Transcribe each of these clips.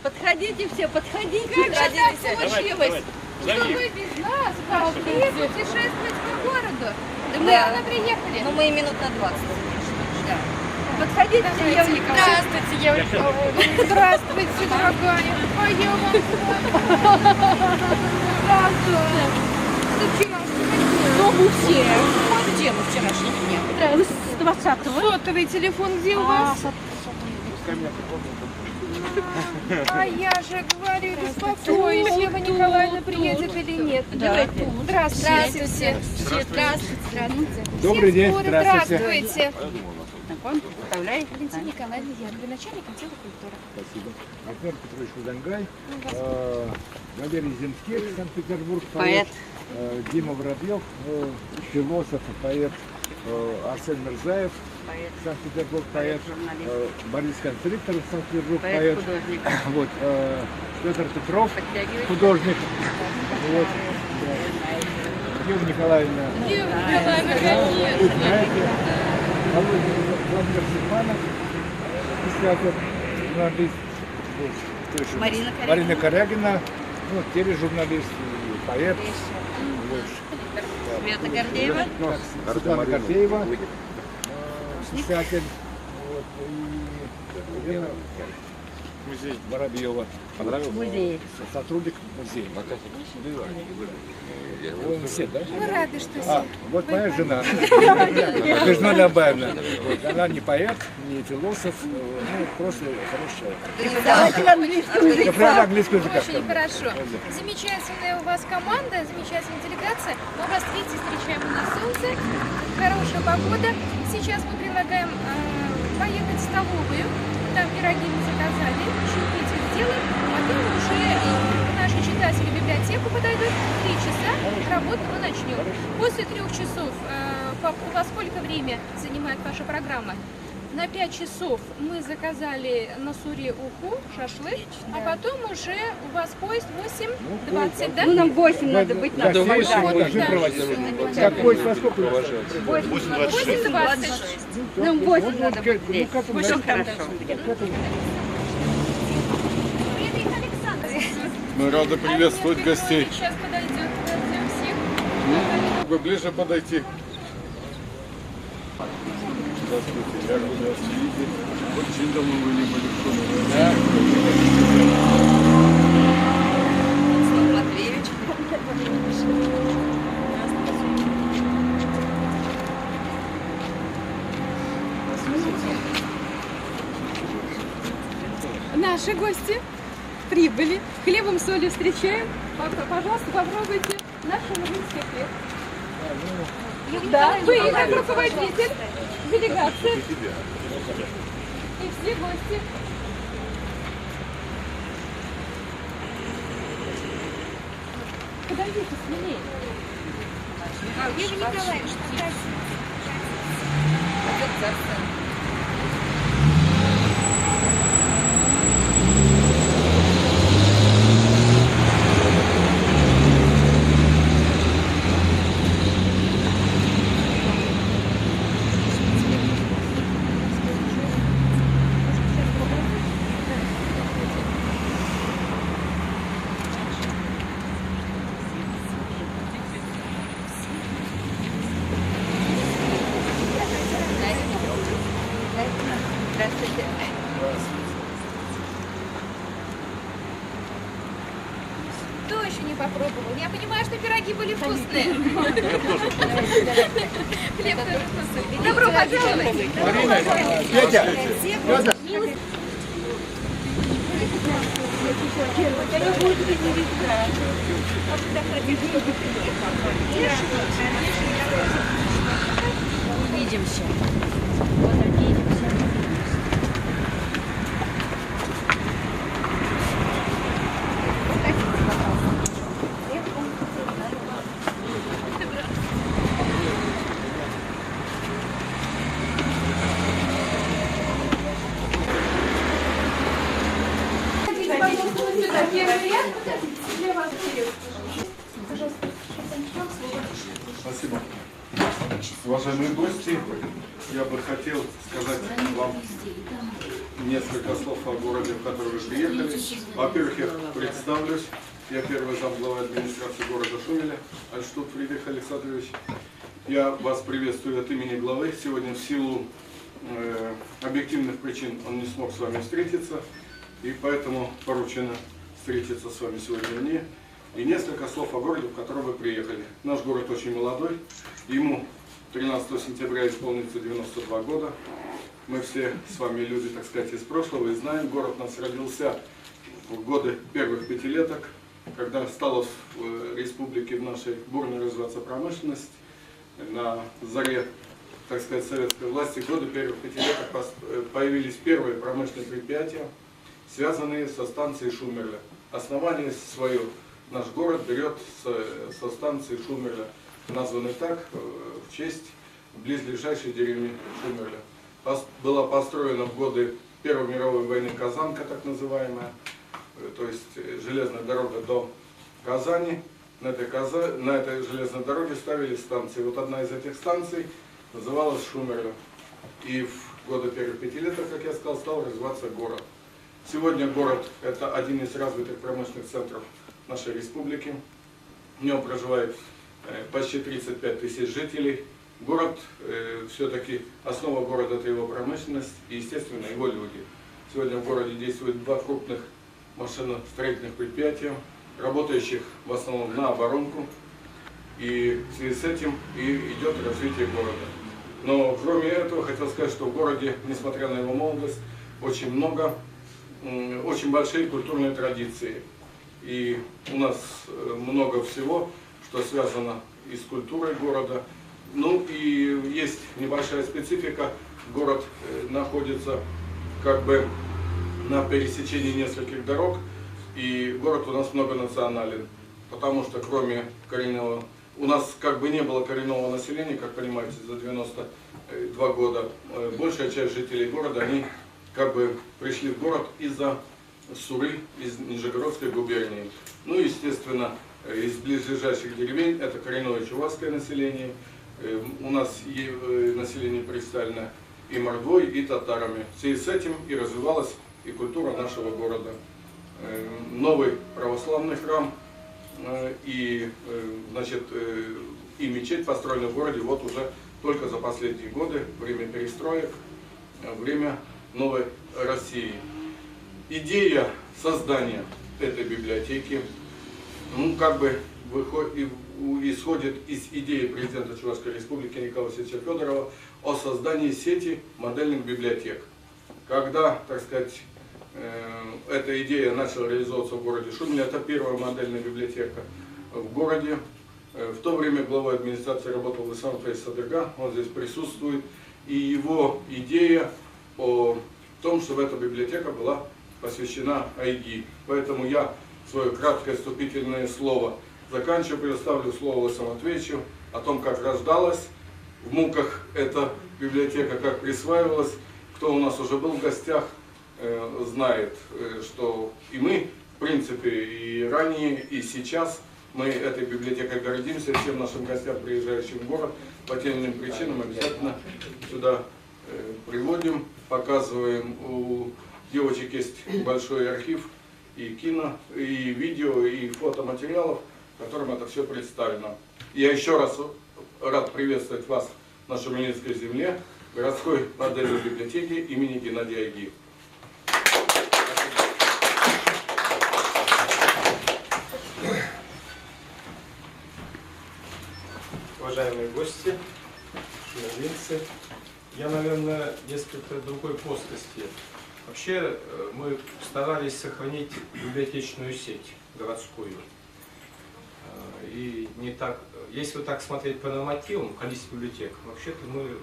Подходите все, подходите. Как же так получилось, что вы без нас пошли путешествовать по городу? Да мы рано приехали. Ну мы и минут на 20. Да. Подходите, Ева Николаевна. Здравствуйте, Ева Николаевна. Здравствуйте, дорогая. А я вам здравствуйте. Это вчерашний. Кто вы все? Где мы вчерашний день? С 20-го. Сотовый телефон где у вас? А я же говорю, беспокоюсь, Ева Николаевна приедет или нет. Давайте. Здравствуйте. Здравствуйте. Здравствуйте. Добрый день, здравствуйте. Здравствуйте. Представляете? Валентина Николаевна Янга, начальник отдела культуры. Спасибо. Артем Петрович Худангай, Валерий Земских, Санкт-Петербург, Поэт. Дима Воробьев, философ, поэт, Арсен Мирзаев, Поэт. Санкт-Петербург, поэт, Журналист. Борис Констриктор, Санкт-Петербург, Поэт, поэт, художник. вот, Петр Петров, Подтягивайте. художник, вот, Ева Николаевна, Ева Николаевна, конечно. вы знаете, Владимир Симанов, писатель, журналист, вот, кто еще? Марина Корягина. Марина Корягина, ну, тележурналист, поэт, вот, Света Гордеева. Светлана Гордеева, писатель, вот, и Елена Воробьева. Понравилось? Музей. Сотрудник музея. Вы все, да? Мы рады, что Вот моя жена, Жена Абаевна. Вот, она не поэт, не философ, ну, просто хороший человек. Преподаватель английского Я языка. правильно английского языка очень скажу. хорошо. Замечательная у вас команда, замечательная делегация. Мы вас, видите, встречаем на солнце. Хорошая погода. Сейчас мы предлагаем поехать в столовую. Там пироги мы заказали, чаепитие сделаем. Потом уже наши читатели в библиотеку подойдут. 3 часа работу мы начнем. После 3 часов, во сколько время занимает ваша программа? На 5 часов мы заказали на суре уху, шашлык, а потом уже у вас поезд 8:20, да? Ну, нам 8 надо быть на Да, доме. все должны проводить. Как поезд во сколько? 8:20. Нам 8 надо быть здесь. как вы Очень знаете, хорошо. Фридрих Александрович. Мы рады приветствовать гостей. Сейчас подойдет, подождем всех. Вы ближе подойти. Здравствуйте, я рад вас видеть. Очень давно вы не были в доме. Матвеевич. Наши гости прибыли. Хлебом, солью встречаем. Пожалуйста, попробуйте наш шаманинский хлеб. Да, вы как руководитель делегации. И все гости. Подойдите смелее. Ева Николаевна, Здравствуйте. кто еще не попробовал? Я понимаю, что пироги были вкусные. Хлеб тоже вкусный. Добро пожаловать. Петя, Петя. Увидимся. Вот увидимся. Спасибо. Уважаемые гости, я бы хотел сказать вам несколько слов о городе, в который вы приехали. Во-первых, я представлюсь. Я первый замглавы администрации города Шумеля, Альштут Фридрих Александрович. Я вас приветствую от имени главы. Сегодня в силу объективных причин он не смог с вами встретиться, и поэтому поручено встретиться с вами сегодня мне. И несколько слов о городе, в который вы приехали. Наш город очень молодой. Ему 13 сентября исполнится 92 года. Мы все с вами люди, так сказать, из прошлого и знаем. Город у нас родился в годы первых пятилеток, когда стала в республике в нашей бурно развиваться промышленность. На заре, так сказать, советской власти, в годы первых пятилеток появились первые промышленные предприятия, связанные со станцией Шумерля. Основание свое наш город берет со станции Шумерля, названной так в честь близлежащей деревни Шумерля. Была построена в годы Первой мировой войны Казанка, так называемая, то есть железная дорога до Казани. На этой железной дороге ставили станции. Вот одна из этих станций называлась Шумерля. И в годы первых пятилеток, как я сказал, стал развиваться город. Сегодня город – это один из развитых промышленных центров нашей республики. В нем проживает почти 35 тысяч жителей. Город, все-таки основа города – это его промышленность и, естественно, его люди. Сегодня в городе действует два крупных машиностроительных предприятия, работающих в основном на оборонку. И в связи с этим и идет развитие города. Но кроме этого, хотел сказать, что в городе, несмотря на его молодость, очень большие культурные традиции. И у нас много всего, что связано и с культурой города. Ну и есть небольшая специфика. Город находится как бы на пересечении нескольких дорог, и город у нас многонационален, потому что кроме коренного, у нас как бы не было коренного населения, как понимаете, за 92 года. Большая часть жителей города, они как бы пришли в город из-за Суры, из Нижегородской губернии. Ну и, естественно, из близлежащих деревень это коренное чувашское население. У нас население представлено и мордвой, и татарами. В связи с этим и развивалась и культура нашего города. Новый православный храм и, значит, и мечеть построена в городе вот уже только за последние годы, время перестроек, время новой России. Идея создания этой библиотеки, ну, как бы исходит из идеи президента Чувашской республики Николая Васильевича Федорова о создании сети модельных библиотек. Когда, так сказать, эта идея начала реализовываться в городе Шумеле, это первая модельная библиотека в городе. В то время главой администрации работал Исам Садырга, он здесь присутствует, и его идея о том, чтобы эта библиотека была посвящена Айги. Поэтому я свое краткое вступительное слово заканчиваю, предоставлю слово Исаму Матвеевичу о том, как рождалась в муках эта библиотека, как присваивалась. Кто у нас уже был в гостях, знает, что и мы, в принципе, и ранее, и сейчас мы этой библиотекой гордимся. Всем нашим гостям, приезжающим в город, по тем или иным причинам обязательно сюда приводим, показываем. У девочек есть большой архив и кино, и видео, и фотоматериалов, в котором это все представлено. Я еще раз рад приветствовать вас в нашей Шуменецкой земле, городской модельной библиотеке имени Геннадия Айги. Уважаемые гости, шумелинцы, я, наверное, несколько другой плоскости. Вообще мы старались сохранить библиотечную сеть городскую. И не так, если вот так смотреть по нормативам, количество библиотек, вообще-то мы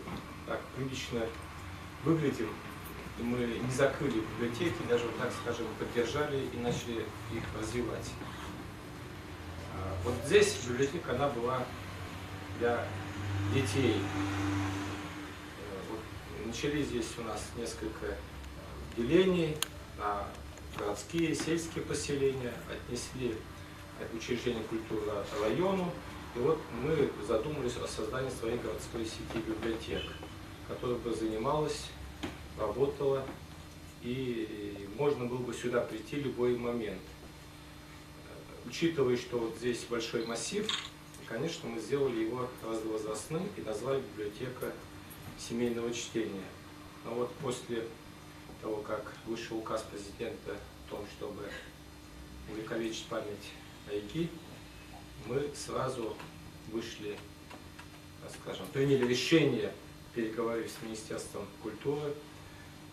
так прилично выглядим. Мы не закрыли библиотеки, даже вот так скажем, поддержали и начали их развивать. Вот здесь библиотека, она была для детей. Вот начались здесь у нас несколько делений на городские, сельские поселения, отнесли учреждение культуры району. И вот мы задумались о создании своей городской сети библиотек, которая бы занималась, работала и можно было бы сюда прийти в любой момент. Учитывая, что вот здесь большой массив, конечно, мы сделали его разновозрастным и назвали библиотека семейного чтения. Но вот после того, как вышел указ президента о том, чтобы увековечить память Айги, мы сразу вышли, так скажем, приняли решение, переговорив с Министерством культуры,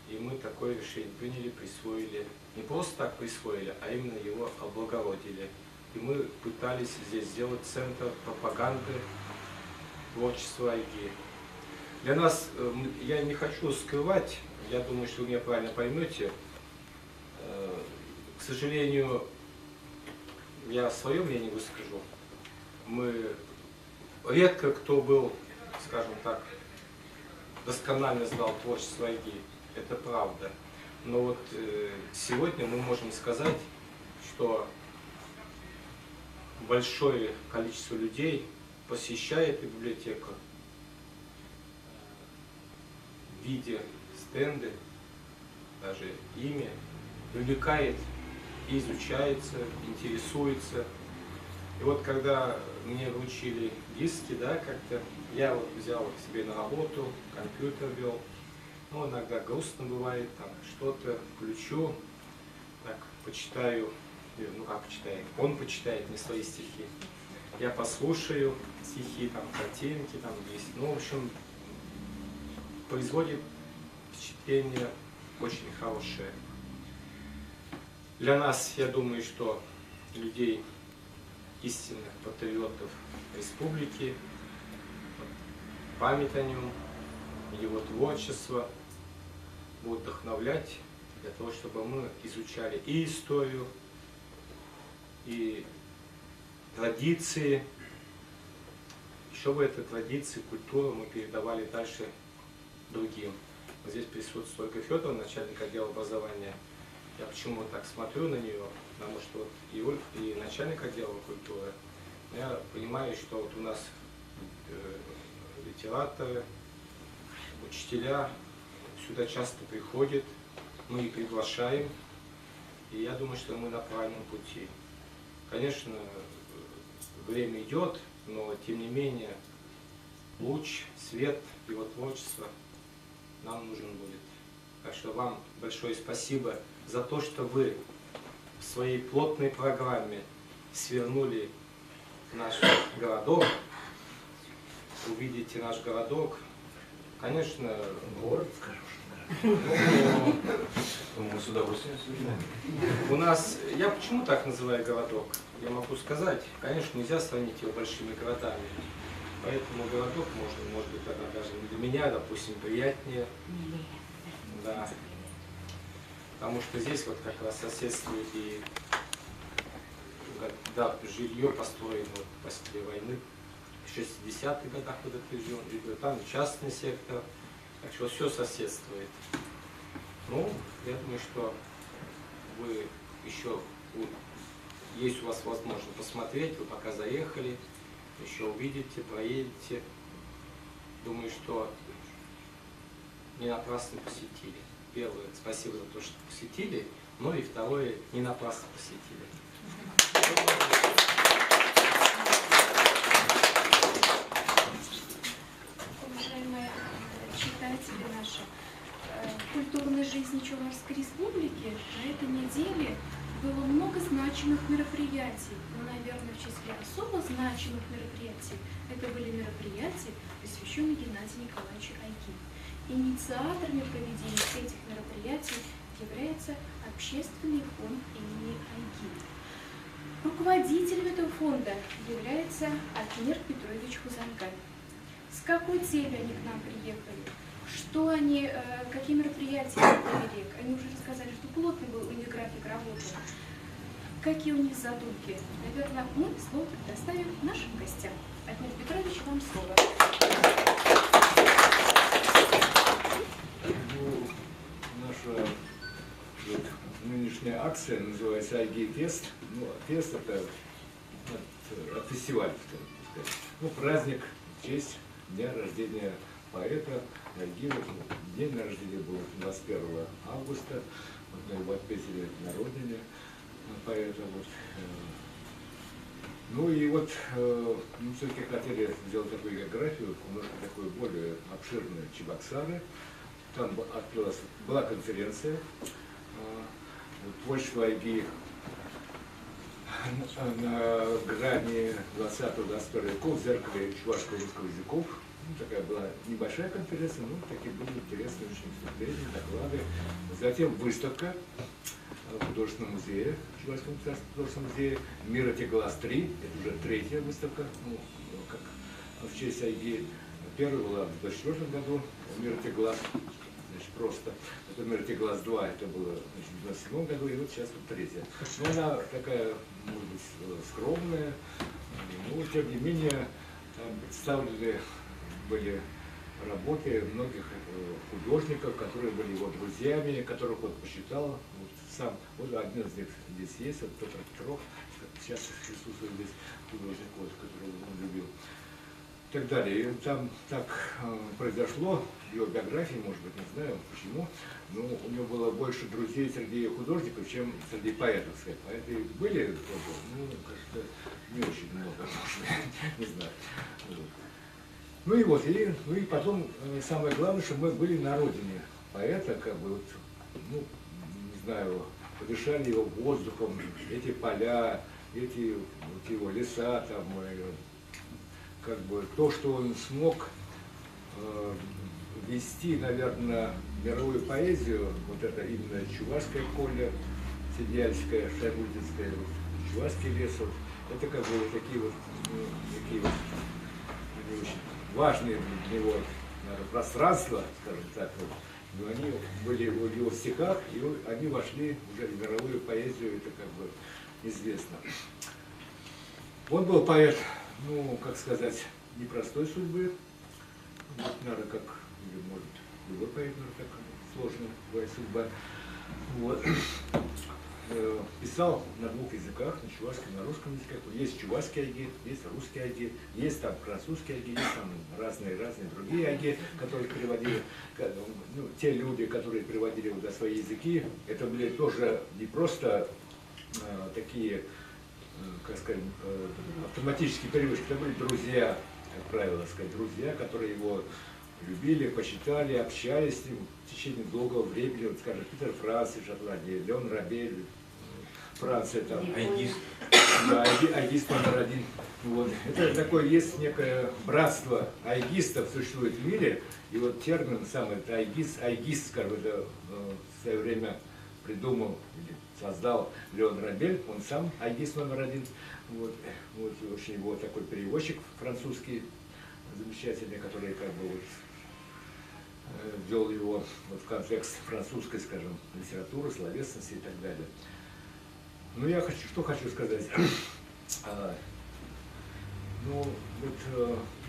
и мы такое решение приняли, присвоили, не просто так присвоили, а именно его облагородили. И мы пытались здесь сделать центр пропаганды творчества Айги. Для нас, я не хочу скрывать, я думаю, что вы меня правильно поймете, к сожалению, я свое мнение выскажу. Мы редко кто был, скажем так, досконально знал творчество Айги, это правда. Но вот сегодня мы можем сказать, что большое количество людей посещает библиотеку, видя стенды, даже ими, привлекает, изучается, интересуется. И вот когда мне вручили диски, да, как-то я вот взял их себе на работу, компьютер вел. Ну, иногда грустно бывает, там что-то включу, так, почитаю, ну как почитаю, он почитает мне свои стихи. Я послушаю стихи, там, картинки, там есть. Ну, в общем, производит впечатление очень хорошее. Для нас, я думаю, что людей, истинных патриотов республики, память о нем, его творчество будет вдохновлять для того, чтобы мы изучали и историю, и традиции, чтобы эти традиции, культуру мы передавали дальше другим. Вот здесь присутствует Ольга Федоровна, начальник отдела образования. Я почему так смотрю на нее, потому что вот и начальник отдела культуры, я понимаю, что вот у нас литераторы, учителя сюда часто приходят, мы их приглашаем, и я думаю, что мы на правильном пути. Конечно, время идет, но тем не менее луч, свет его творчества нам нужен будет. Так что вам большое спасибо за то, что вы в своей плотной программе свернули наш городок, увидите наш городок. Конечно, Город, скажешь. Мы с удовольствием слушаем. у нас, я почему так называю городок? Я могу сказать, конечно, нельзя сравнить его большими городами. Поэтому городок может быть, даже для меня, допустим, приятнее. Да. Потому что здесь вот как раз соседствует и да, жилье построено вот после войны. В 60-х годах вот этот регион, там частный сектор. Так что все соседствует. Ну, я думаю, что вы еще, есть у вас возможность посмотреть, вы пока заехали, еще увидите, проедете. Думаю, что не напрасно посетили. Первое, спасибо за то, что посетили, ну и второе, не напрасно посетили. Уважаемые читатели наши, в культурной жизни Чувашской Республики на этой неделе было много значимых мероприятий. Но, наверное, в числе особо значимых мероприятий это были мероприятия, посвященные Геннадию Николаевичу Айги. Инициаторами проведения этих мероприятий является Общественный фонд имени Айги. Руководителем этого фонда является Альтмир Петрович Хузангай. С какой целью они к нам приехали? Что они, какие мероприятия они провели? Они уже рассказали, что плотный был у них график работы. Какие у них задумки? Наверное, мы слово предоставим нашим гостям. Альтмир Петрович, вам слово. Ну, наша вот нынешняя акция называется Айги Фест. Ну, фест это от фестиваля, так сказать. Ну, праздник в честь дня рождения поэта Найги. День рождения был 21 августа. Вот мы его отметили на родине поэта. Вот. Ну и вот мы все-таки хотели сделать такую географию, немножко такую более обширную Чебоксары. Там была конференция творчество Айги на грани 20-21 веков в зеркале чувашского и русского языков. Ну, такая была небольшая конференция, но такие были интересные очень выступления, доклады. Затем выставка в художественном музее, Чувашском художественном музее «Мира-те глаз-3». Это уже третья выставка, ну, как в честь Айги. Первая была в 2024 году, «Мира-те глаз», значит, просто. Это «Мира-те глаз-2», это было в 2027 году, и вот сейчас вот третья. Но она такая, может быть, скромная, но тем не менее там представлены были работы многих художников, которые были его друзьями, которых вот посчитал, вот сам, вот один из них здесь есть, вот Петр Петров, сейчас присутствует здесь художник, вот, которого он любил, и так далее. И там так произошло, в его биографии, может быть, не знаю почему, но у него было больше друзей среди художников, чем среди поэтов. Поэты были тоже, ну, кажется, не очень много, может, не знаю. Вот. Ну и вот, ну и потом самое главное, что мы были на родине поэта, как бы вот, ну, не знаю, подышали его воздухом, эти поля, эти вот его леса, там, как бы то, что он смог вести, наверное, мировую поэзию, вот это именно чувашское поле, Сидельское, Шайбутинское, вот, чувашский лес, вот, это как бы вот такие вот, ну, такие вот очень важные для него, наверное, пространства, скажем так, вот, но они были в его стихах, и они вошли уже в мировую поэзию, это как бы известно. Он был поэт, ну, как сказать, непростой судьбы, вот, наверное, как, или, может, любой поэт, наверное, так сложная бывает судьба. Вот. Писал на двух языках, на чувашском и на русском языках. Есть чувашский айги, есть русский айги, есть там французский айги, есть там разные другие айги, которые переводили, ну, те люди, которые переводили вот свои языки, это были тоже не просто такие, как сказать, автоматические переводчики, это были друзья, как правило, сказать, друзья, которые его любили, почитали, общались с ним в течение долгого времени, вот, скажем, Питер Франц из Шотландии, Леон Рабель, Франция, там, Айгист. Да, айгист номер один. Вот. Это такое, есть некое братство айгистов существует в мире, и вот термин самый, это айгист, скажем, это в свое время придумал, или создал Леон Рабель, он сам айгист номер один. Вот, вот очень его такой переводчик французский, замечательный, который как бы вот ввел его вот в контекст французской, скажем, литературы, словесности и так далее. Ну, я что хочу сказать. Ну, вот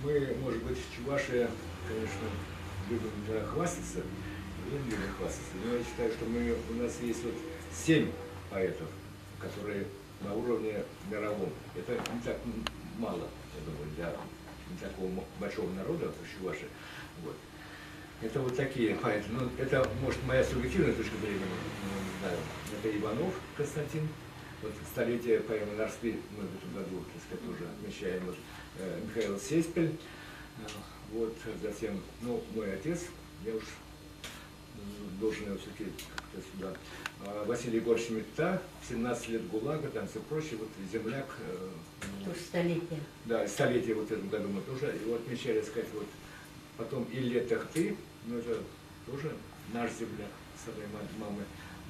мы, может быть, чуваши, конечно, любим хвастаться, но я считаю, что у нас есть вот 7 поэтов, которые на уровне мировом. Это не так мало, я думаю, для не такого большого народа, как чуваши. Вот. Это вот такие поэты. Ну, это, может, моя субъективная точка зрения, не знаю. Это Иванов Константин. Вот столетие поэмы «Нарспи» мы в этом году, так сказать, тоже отмечаем. Вот, Михаил Сеспель. Вот, затем, ну, мой отец, я уж должен его все-таки как-то сюда. Василий Егорович Митта, 17 лет ГУЛАГа, там все прочее, вот земляк. Тоже столетие. Да, столетие вот в этом году мы тоже его отмечали, так сказать, вот. Потом Илья Тахты, ну это тоже наш земляк, с одной мамы.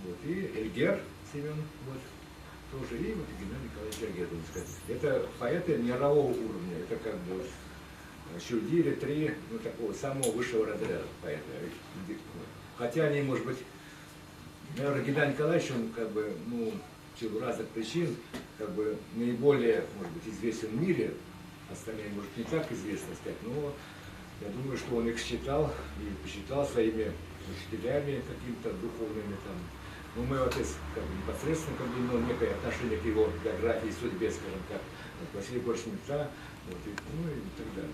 Вот. И Эльгер Семен, вот, тоже, и вот Геннадий Николаевич Эльгер, так сказать. Это поэты мирового уровня, это как бы Чудили, три, ну, такого самого высшего разряда поэта. Хотя они, может быть, наверное, Геннадий Николаевич, он как бы, ну, в силу разных причин, как бы наиболее, может быть, известен в мире, остальные, может, не так известны, сказать, но я думаю, что он их считал и посчитал своими учителями какими-то духовными там. Ну, мой отец как бы непосредственно как бы имел некое отношение к его биографии и судьбе, скажем так. Вот, Василий Егорович Митта, вот, ну и так далее.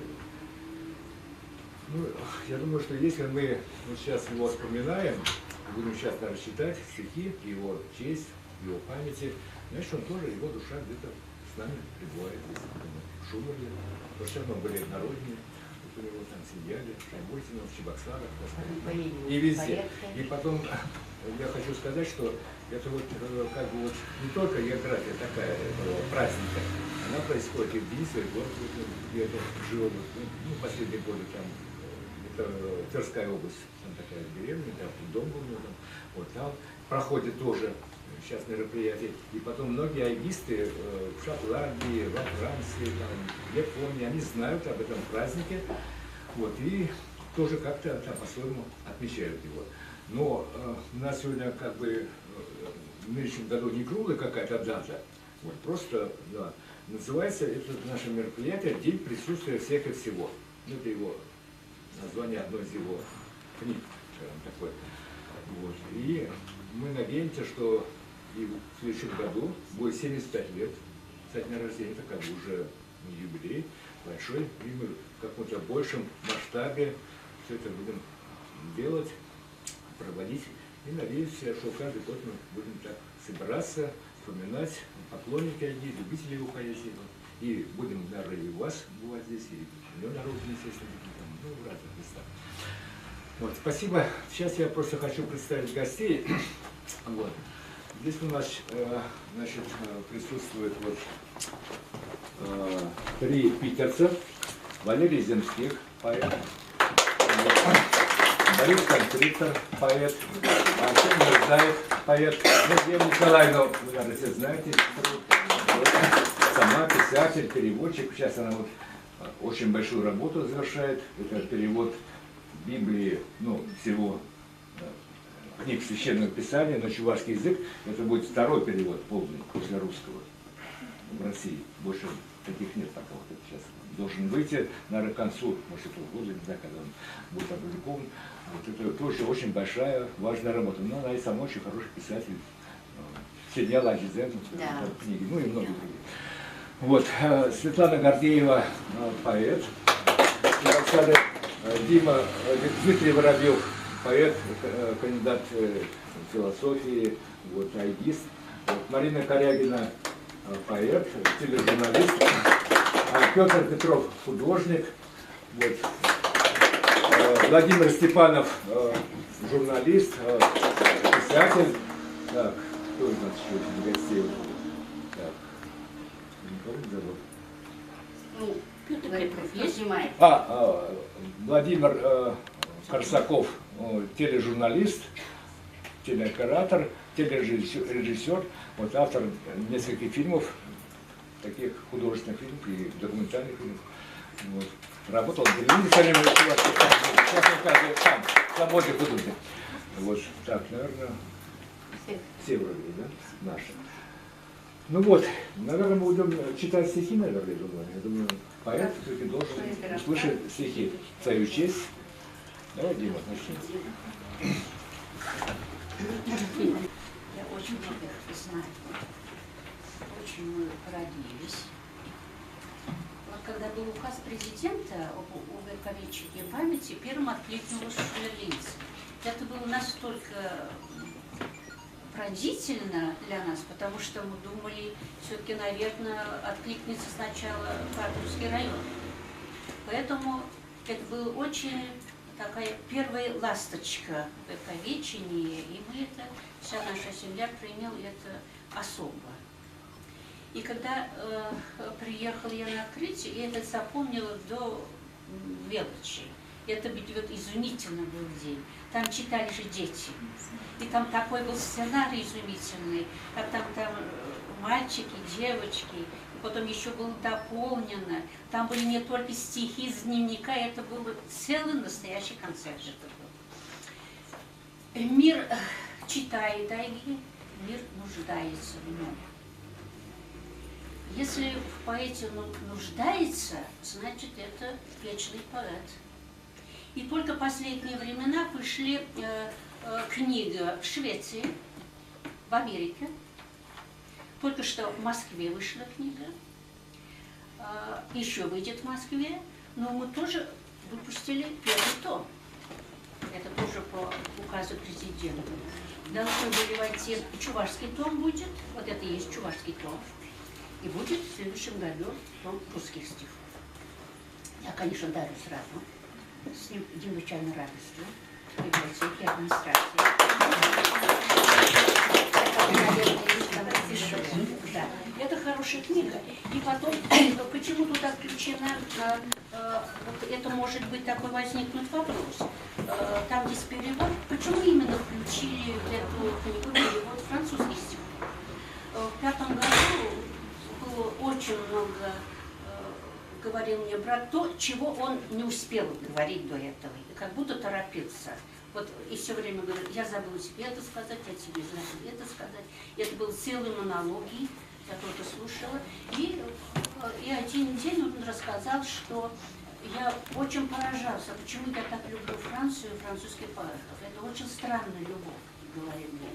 Ну, я думаю, что если мы вот сейчас его вспоминаем, будем сейчас даже читать стихи в его честь, в его памяти, значит, он тоже, его душа где-то с нами пребывает здесь, в Шумове, потому что мы были однородные, вот у него там сидели, в Шайботино, в Чебоксарах, и везде. И потом я хочу сказать, что это вот как бы вот не только география такая этого праздника, она происходит и в Денисове, где это жил, ну, последние годы там, это Тверская область, там такая деревня, там дом был, там, вот там проходит тоже сейчас мероприятия. И потом многие айгисты в Шотландии, во Франции, там, в Японии, они знают об этом празднике, вот, и тоже как-то там по-своему отмечают его. Но у нас сегодня как бы в нынешнем году не круглая какая-то дата, вот, просто, да, называется это наше мероприятие «День присутствия всех и всего». Ну, это его название одной из его книг, такой. Вот. И мы надеемся, что и в следующем году будет 75 лет со дня рождения, это как бы уже юбилей большой, и мы в каком-то большем масштабе все это будем делать, проводить. И надеемся, что каждый год мы будем так собираться, вспоминать поклонники одни, любители его поэзии. И будем, наверное, и у вас бывать здесь, и у него народу, естественно, ну, в разных местах. Вот, спасибо. Сейчас я просто хочу представить гостей. Вот. Здесь у нас значит, присутствует вот, 3 питерца. Валерий Земских, поэт. Борис Констриктор, поэт. Артем Мирзаев, поэт. Ева Николаевна, вы, наверное, все знаете. Сама писатель, переводчик. Сейчас она вот очень большую работу завершает. Это перевод Библии, ну, всего книг Священного Писания на чувашский язык. Это будет 2-й перевод полный после русского в России. Больше таких нет пока. Вот сейчас должен выйти, наверное, к концу, может, этого года, не знаю, когда он будет опубликован. Вот это тоже очень большая, важная работа. Но она и сама очень хороший писатель. Сидя Ладжизен, книги, ну и многие другие. Вот, Светлана Гордеева, поэт. Дима, Дмитрий Воробьев, поэт, кандидат философии, вот, айгист. Вот, Марина Корягина, поэт, тележурналист. Петр Петров, художник. Вот. Владимир Степанов, журналист, писатель. Так, кто у нас еще из гостей? Так, никого не забыл. Ну, Петр Петров, я снимаю. Владимир Корсаков, тележурналист, телеоператор, телережиссер, вот автор нескольких фильмов, таких художественных фильмов и документальных фильмов. Вот. Работал в Берлине, сейчас он каждый сам, свободный художник. Вот так, наверное, все вроде, да, наши. Ну вот, наверное, мы будем читать стихи, наверное, я думаю, поэт все-таки должен услышать стихи в свою честь. Давай, Дима, начнем. Я очень много их знаю. Очень мы родились. Вот когда был указ президента об увековечении памяти, первым откликнулась Шулерлинц. Это было настолько пронзительно для нас, потому что мы думали, все-таки, наверное, откликнется сначала Харьковский район. Поэтому это была очень такая первая ласточка в увековечении, и мы это, вся наша семья приняла это особо. И когда приехала я на открытие, я это запомнила до мелочи. Это ведь вот изумительный был день. Там читали же дети. И там такой был сценарий изумительный, как там мальчики, девочки. И потом еще было дополнено. Там были не только стихи из дневника, это был целый настоящий концерт. Мир читает айги, мир нуждается в нем. Если в поэте нуждается, значит это вечный поэт. И только в последние времена вышли книга в Швеции, в Америке. Только что в Москве вышла книга. Еще выйдет в Москве. Но мы тоже выпустили первый том. Это тоже по указу президента. Должны были войти, чувашский том будет, вот это и есть чувашский том, и будет в следующем году том русских стихов. Я, конечно, дарю сразу, с необычайной радостью, библиотеке, администрации. Да. Это хорошая книга. И потом, почему туда включена, вот это может быть такой возникнуть вопрос. Там есть перевод. Почему именно включили эту книгу перевод французских стихов? В 2005 году было очень много, говорил мне брат, то, чего он не успел говорить до этого, и как будто торопился. Вот и все время говорит, я забыла тебе это сказать, я тебе забыла это сказать. И это был целый монолог, я только слушала. И один день он рассказал, что я очень поражался, почему я так люблю Францию и французских поэтов. Это очень странная любовь, говорит мне.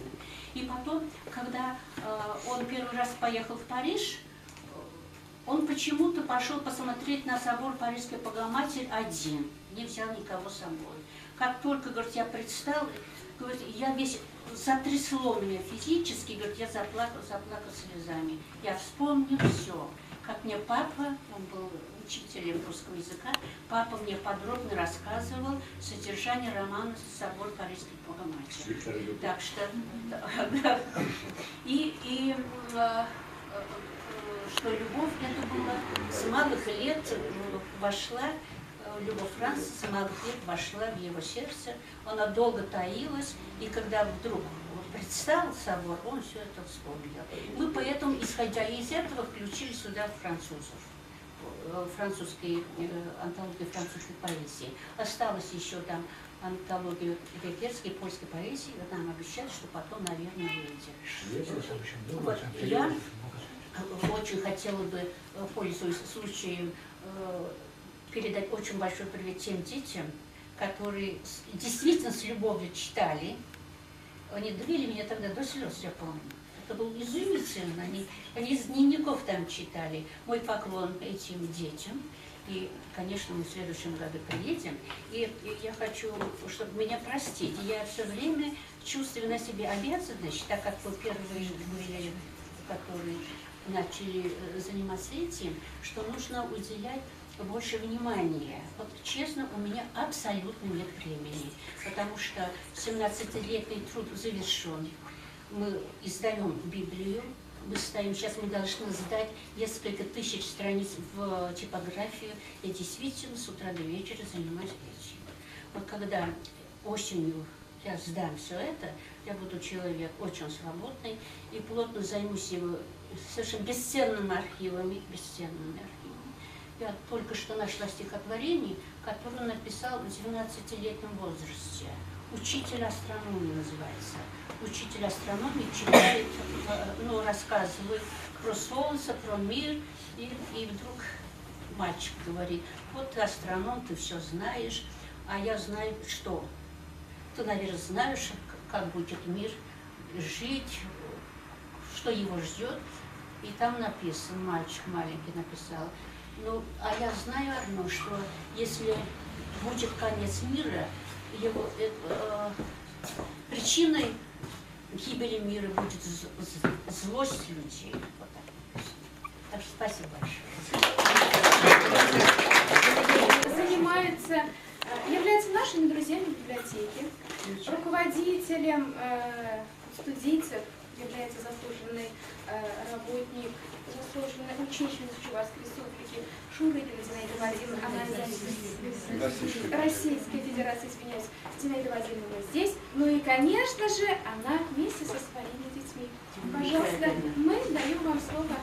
И потом, когда он первый раз поехал в Париж, он почему-то пошел посмотреть на собор Парижской Богоматери один, не взял никого с собой. Как только, говорит, я предстал, говорит, я весь затрясло меня физически, говорит, я заплакал слезами. Я вспомнил все, как мне папа, он был учителем русского языка, папа мне подробно рассказывал содержание романа «Собор Парижской Богоматери». Так что, что любовь это была с малых лет вошла, любовь Франции с малых лет вошла в его сердце, она долго таилась, и когда вдруг предстал собор, он все это вспомнил. Мы поэтому, исходя из этого, включили сюда французов, французские антологии французской поэзии. Осталось еще там антологию венгерской и польской поэзии, вот нам обещают, что потом, наверное, выйдет. Вот, я очень хотела бы, пользуясь случаем, передать очень большой привет тем детям, которые действительно с любовью читали. Они довели меня тогда до слез, я помню. Это было изумительно. Они из дневников там читали. Мой поклон этим детям. И, конечно, мы в следующем году приедем. И я хочу, чтобы меня простить. Я все время чувствую на себе обязанность, так как вы первые были, которые начали заниматься этим, что нужно уделять больше внимания. Вот честно, у меня абсолютно нет времени, потому что 17-летний труд завершен. Мы издаем Библию, сейчас мы должны сдать несколько тысяч страниц в типографию. Я действительно с утра до вечера занимаюсь этим. Вот когда осенью я сдам все это, я буду человек очень свободный и плотно займусь его совершенно бесценными архивами. Я только что нашла стихотворение, которое он написал в 12-летнем возрасте. «Учитель астрономии» называется. Учитель астрономии читает, рассказывает про Солнце, про мир, и вдруг мальчик говорит, вот ты астроном, ты все знаешь, а я знаю что? Ты, наверное, знаешь, как будет мир жить, что его ждет. И там написано, мальчик маленький написал, а я знаю одно, что если будет конец мира, причиной гибели мира будет злость людей. Вот так. Так что спасибо большое. Является нашими друзьями в библиотеке, руководителем студийцев, является заслуженный работник, заслуженная учительница Чувашской республики Шурыгина Зинаида Владимировна, она Российской Федерации, извиняюсь, Зинаида Владимировна здесь. Ну и, конечно же, она вместе со своими детьми. Пожалуйста, мы даем вам слово.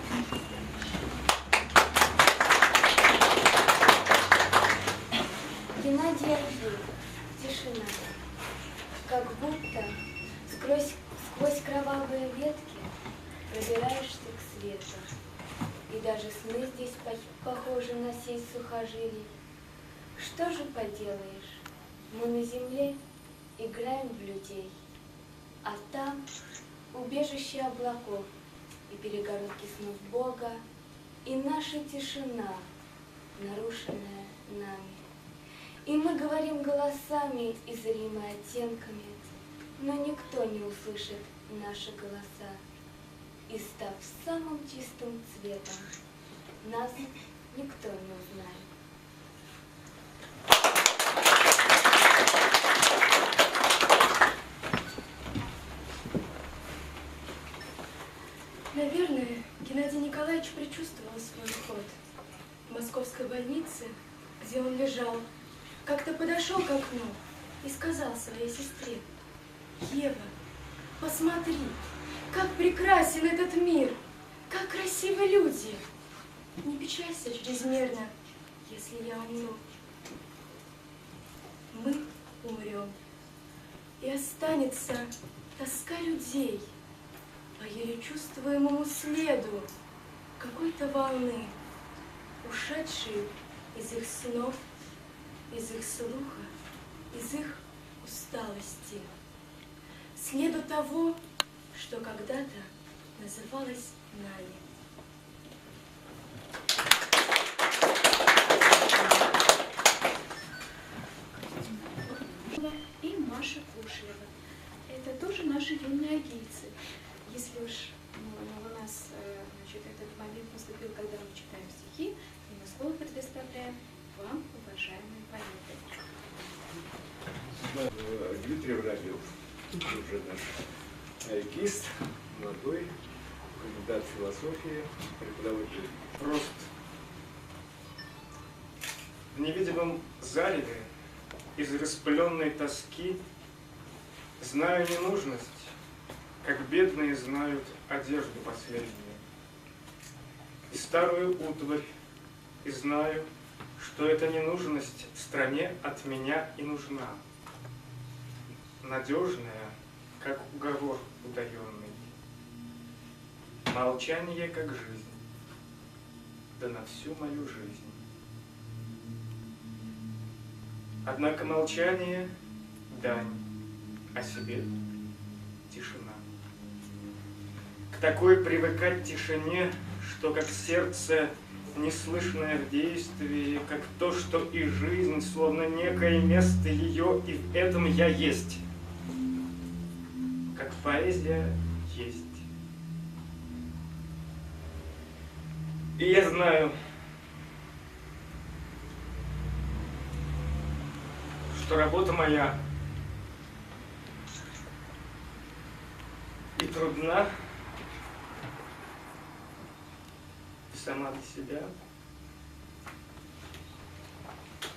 Геннадий Архип. Тишина. Как будто сквозь кровавые ветки пробираешься к свету. И даже сны здесь похожи на сеть сухожилий. Что же поделаешь? Мы на земле играем в людей, а там убежище облаков и перегородки снов Бога, и наша тишина, нарушенная нами. И мы говорим голосами и зримой оттенками, но никто не услышит наши голоса. И став самым чистым цветом, нас никто не узнает. Наверное, Геннадий Николаевич предчувствовал свой уход. В московской больнице, где он лежал, как-то подошел к окну и сказал своей сестре: «Ева, посмотри, как прекрасен этот мир, как красивы люди. Не печалься чрезмерно, если я умру. Мы умрем, и останется тоска людей по еле чувствуемому следу какой-то волны, ушедшей из их снов, из их слуха, из их усталости, следу того, что когда-то называлось нами». И Маша Кушлева. Это тоже наши юные агийцы. Если уж у нас значит, этот момент наступил, когда мы читаем стихи, и мы слово предоставляем вам, уважаемые поэты. Дмитрий Воробьев, уже наш айкист, молодой, кандидат философии, преподаватель. Прост. В невидимом зареве из распыленной тоски знаю ненужность, как бедные знают одежду последнюю, и старую утварь, и знаю, что эта ненужность стране от меня и нужна, надежная, как уговор утаенный, молчание, как жизнь, да на всю мою жизнь. Однако молчание — дань, а себе — тишина. К такой привыкать тишине, что как сердце, неслышное в действии, как то, что и жизнь, словно некое место ее, и в этом я есть, как поэзия есть. И я знаю, что работа моя и трудна, и сама для себя,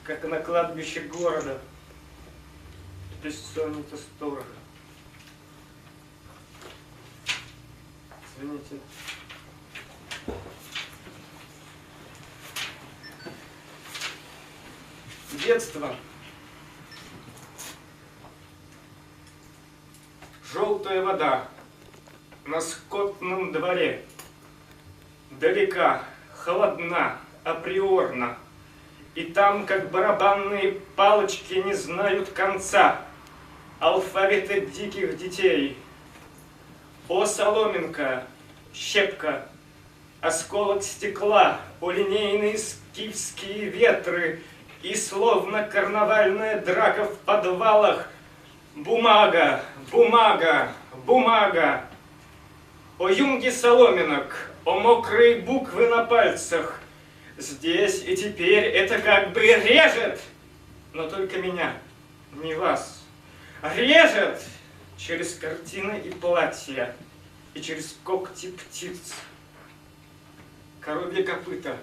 как на кладбище города, бессонница сторожа. Извините. Детство. Желтая вода на скотном дворе. Далека, холодна, априорна. И там, как барабанные палочки, не знают конца. Алфавиты диких детей. О, соломинка, щепка, осколок стекла, о, линейные скифские ветры, и словно карнавальная драка в подвалах, бумага, бумага, бумага. О, юнги соломинок, о, мокрые буквы на пальцах. Здесь и теперь это как бы режет, но только меня, не вас. Режет через картины и платья, и через когти птиц. Коровье копыта,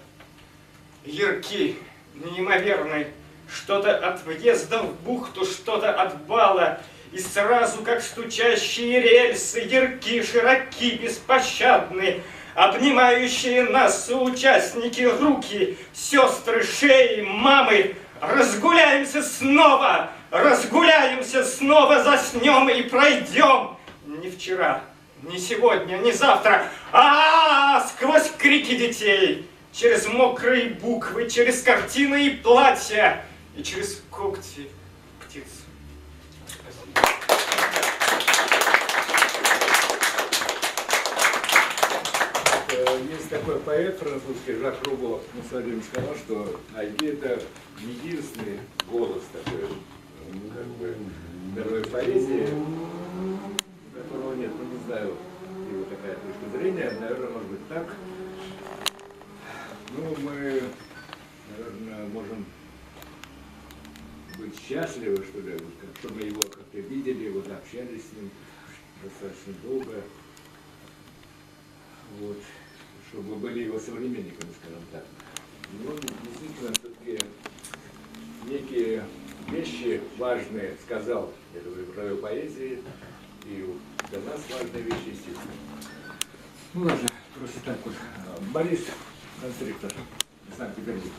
ярки, неимоверный, что-то от въезда в бухту, что-то от бала, и сразу, как стучащие рельсы, ярки, широки, беспощадны, обнимающие нас соучастники руки, сестры, шеи, мамы. Разгуляемся снова, заснем и пройдем. Не вчера, не сегодня, не завтра, а сквозь крики детей, через мокрые буквы, через картины и платья, и через когти птиц. есть такой поэт французский Жак Рубо, он в свое время сказал, что Айги это единственный голос такой, как бы, мировой поэзии, которого нет, ну не знаю, его такая точка зрения, наверное, может быть так. Ну, мы, наверное, можем быть счастливы, что ли, вот, что мы его как-то видели, вот общались с ним достаточно долго. Вот, чтобы были его современниками, скажем так. Ну, действительно, все-таки некие вещи важные сказал, я говорю, в мировой поэзии, и для нас важные вещи, естественно. Ну ладно, просто так вот. Борис Констриктор, Санкт-Петербург.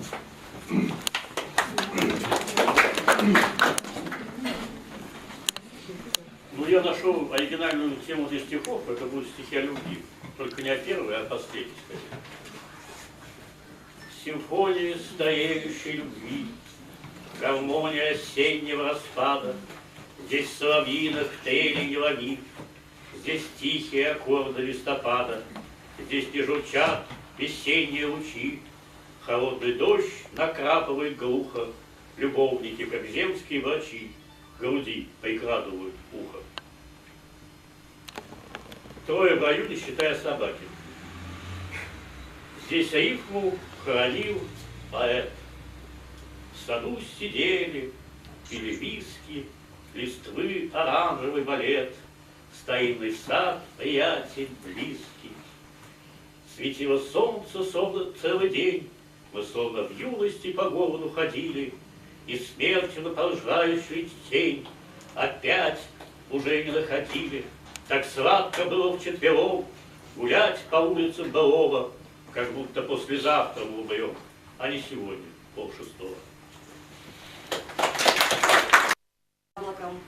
Ну, я нашел оригинальную тему для стихов, это будут стихи о любви. Только не о первой, а о последней, скорее. Симфония стареющей любви, гармония осеннего распада. Здесь в соловьинах трели не лови, здесь тихие аккорды листопада, здесь не журчат весенние лучи, холодный дождь накрапывает глухо, любовники, как земские врачи, груди прикладывают ухо. Трое в раю, не считая собаки. Здесь рифму хранил поэт. В саду сидели, пили виски, листвы оранжевый балет, старинный сад, приятель близкий. Светило солнце словно целый день, мы словно в юности по городу ходили, и смертью наползающую тень опять уже не находили. Так сладко было вчетвером гулять по улицам былого, как будто послезавтра мы умрем, а не сегодня, 5:30. Облаком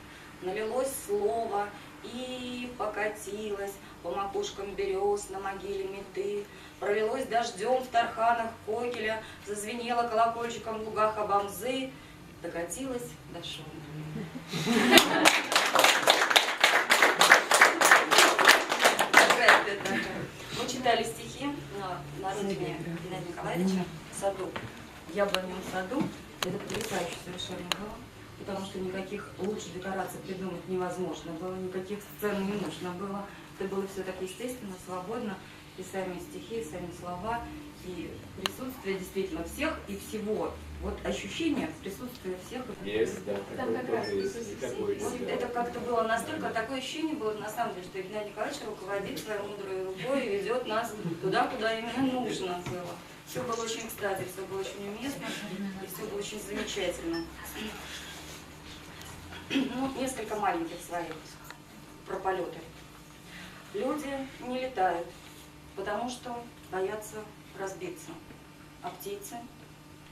налилось слово и покатилось по макушкам берез на могиле меты, пролилось дождем в тарханах кокеля, зазвенело колокольчиком в лугах абамзы, докатилось до шума. Мы читали стихи на родине Геннадия Николаевича в саду, в яблоневом саду. Это потрясающе совершенно было, потому что никаких лучше декораций придумать невозможно было, никаких сцен не нужно было. Это было все так естественно, свободно, и сами стихи, и сами слова, и присутствие действительно всех и всего. Вот ощущение присутствия всех. Есть, да, там как раз такое, вот да. это как-то было настолько, такое ощущение было на самом деле, что Геннадий Николаевич руководит своей мудрой рукой и ведет нас туда, куда именно нужно было. Все было очень кстати, все было очень уместно, и все было очень замечательно. Ну, несколько маленьких своих про полеты. Люди не летают, потому что боятся разбиться, а птицы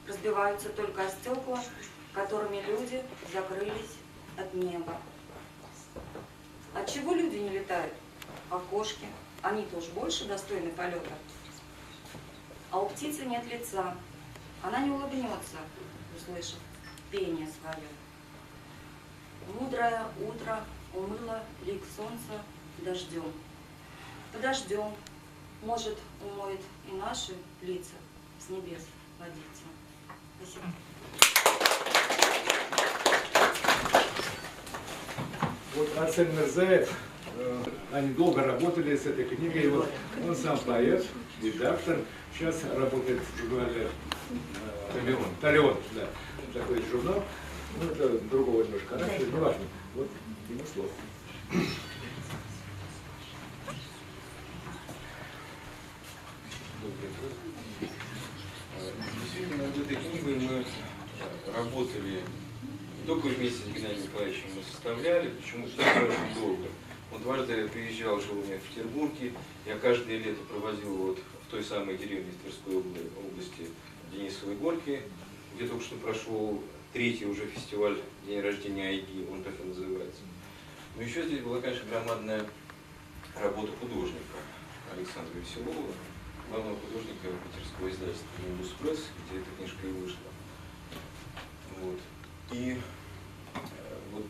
разбиваются только о стекла, которыми люди закрылись от неба. От чего люди не летают? Окошки. Они тоже больше достойны полета. А у птицы нет лица. Она не улыбнется, услышав пение свое. Мудрое утро умыло лик солнца дождем. Подождем, может, умоет и наши лица с небес водиться. Спасибо. Вот Арсен Мирзаев, они долго работали с этой книгой, вот он сам поэт, редактор, сейчас работает в журнале «Талион», да, такой журнал, ну это другого немножко характера, не важно, вот ему слово. Действительно, над этой книгой мы работали не только вместе с Геннадием Николаевичем, мы составляли, почему очень долго. Он дважды приезжал, жил у меня в Петербурге, я каждое лето проводил вот в той самой деревне в Тверской области Денисовой Горки, где только что прошел 3-й уже фестиваль День рождения Айги, он так и называется. Но еще здесь была, конечно, громадная работа художника Александра Веселова, главного художника питерского издательства «Ниmbus Press», где эта книжка и вышла. Вот. И вот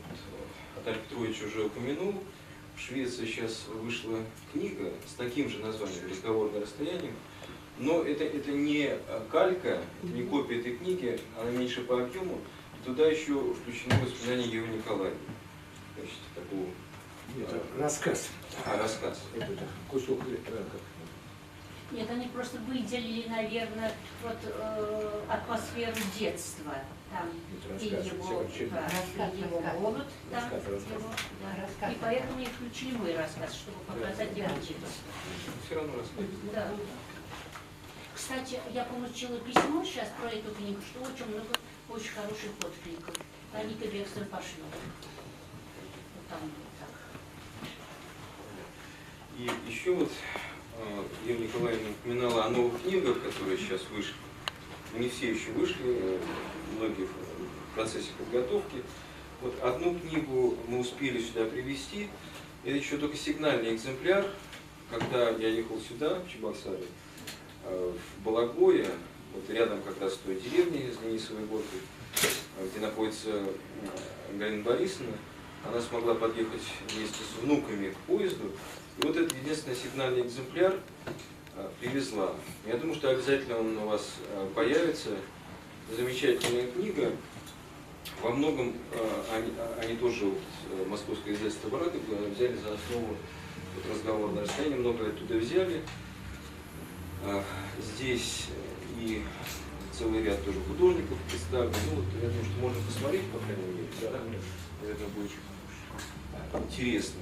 Аталь Петрович уже упомянул, Швеции сейчас вышла книга с таким же названием «Разговор на расстоянии», но это не калька, это не копия этой книги, она меньше по объему. Туда еще включено воспоминание Евы Николаевны. Значит, такого... Нет, рассказ. Рассказ. Это кусок. Нет, они просто выделили, наверное, вот атмосферу детства. Там и его, и его голод, там, его, да. И поэтому и включили мой рассказ, чтобы показать его детство. Все равно рассказ. Да. Кстати, я получила письмо сейчас про эту книгу, что очень много очень хороших откликов. Они к Бекстер пошли. Вот там вот так. И еще вот Ева Николаевна упоминала о новых книгах, которые сейчас вышли. Не все еще вышли, многие в процессе подготовки. Вот одну книгу мы успели сюда привезти. Это еще только сигнальный экземпляр. Когда я ехал сюда, в Чебоксары, в Балагое, вот рядом как раз с той деревней, с Денисовой горкой, где находится Галина Борисовна, она смогла подъехать вместе с внуками к поезду. И вот этот единственный сигнальный экземпляр привезла. Я думаю, что обязательно он у вас появится. Замечательная книга. Во многом они тоже, вот, московское издательство «Барак» взяли за основу вот, «Разговор на расстоянии», много оттуда взяли. Здесь и целый ряд тоже художников представлен. Ну, вот, я думаю, что можно посмотреть, по крайней мере, да? Это будет интересно.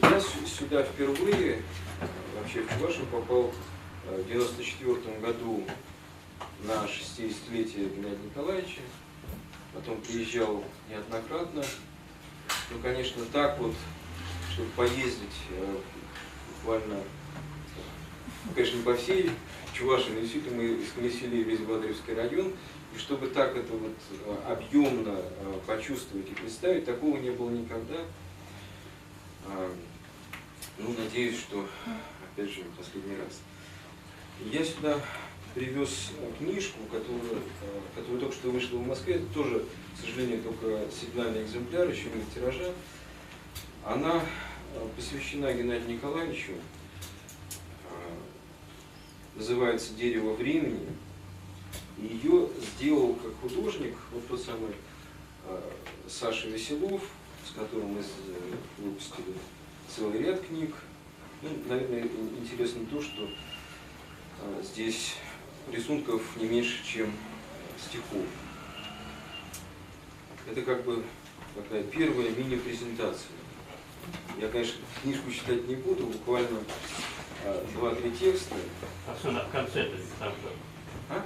Я сюда впервые, вообще в Чувашию попал в 1994 году на 60-летие Геннадия Николаевича. Потом приезжал неоднократно. Ну, конечно, так вот, чтобы поездить буквально, конечно, не по всей Чувашии, но действительно мы исколесили весь Бадревский район. И чтобы так это вот объемно почувствовать и представить, такого не было никогда. Ну, надеюсь, что, опять же, в последний раз. Я сюда привез книжку, которая только что вышла в Москве. Это тоже, к сожалению, только сигнальный экземпляр, еще нет тиража. Она посвящена Геннадию Николаевичу. Называется «Дерево времени». Ее сделал как художник вот тот самый Саша Веселов, с которым мы выпустили целый ряд книг. Ну, наверное, интересно то, что здесь рисунков не меньше, чем стихов. Это как бы такая первая мини-презентация. Я, конечно, книжку читать не буду, буквально 2-3 текста. Особенно в конце там же. А?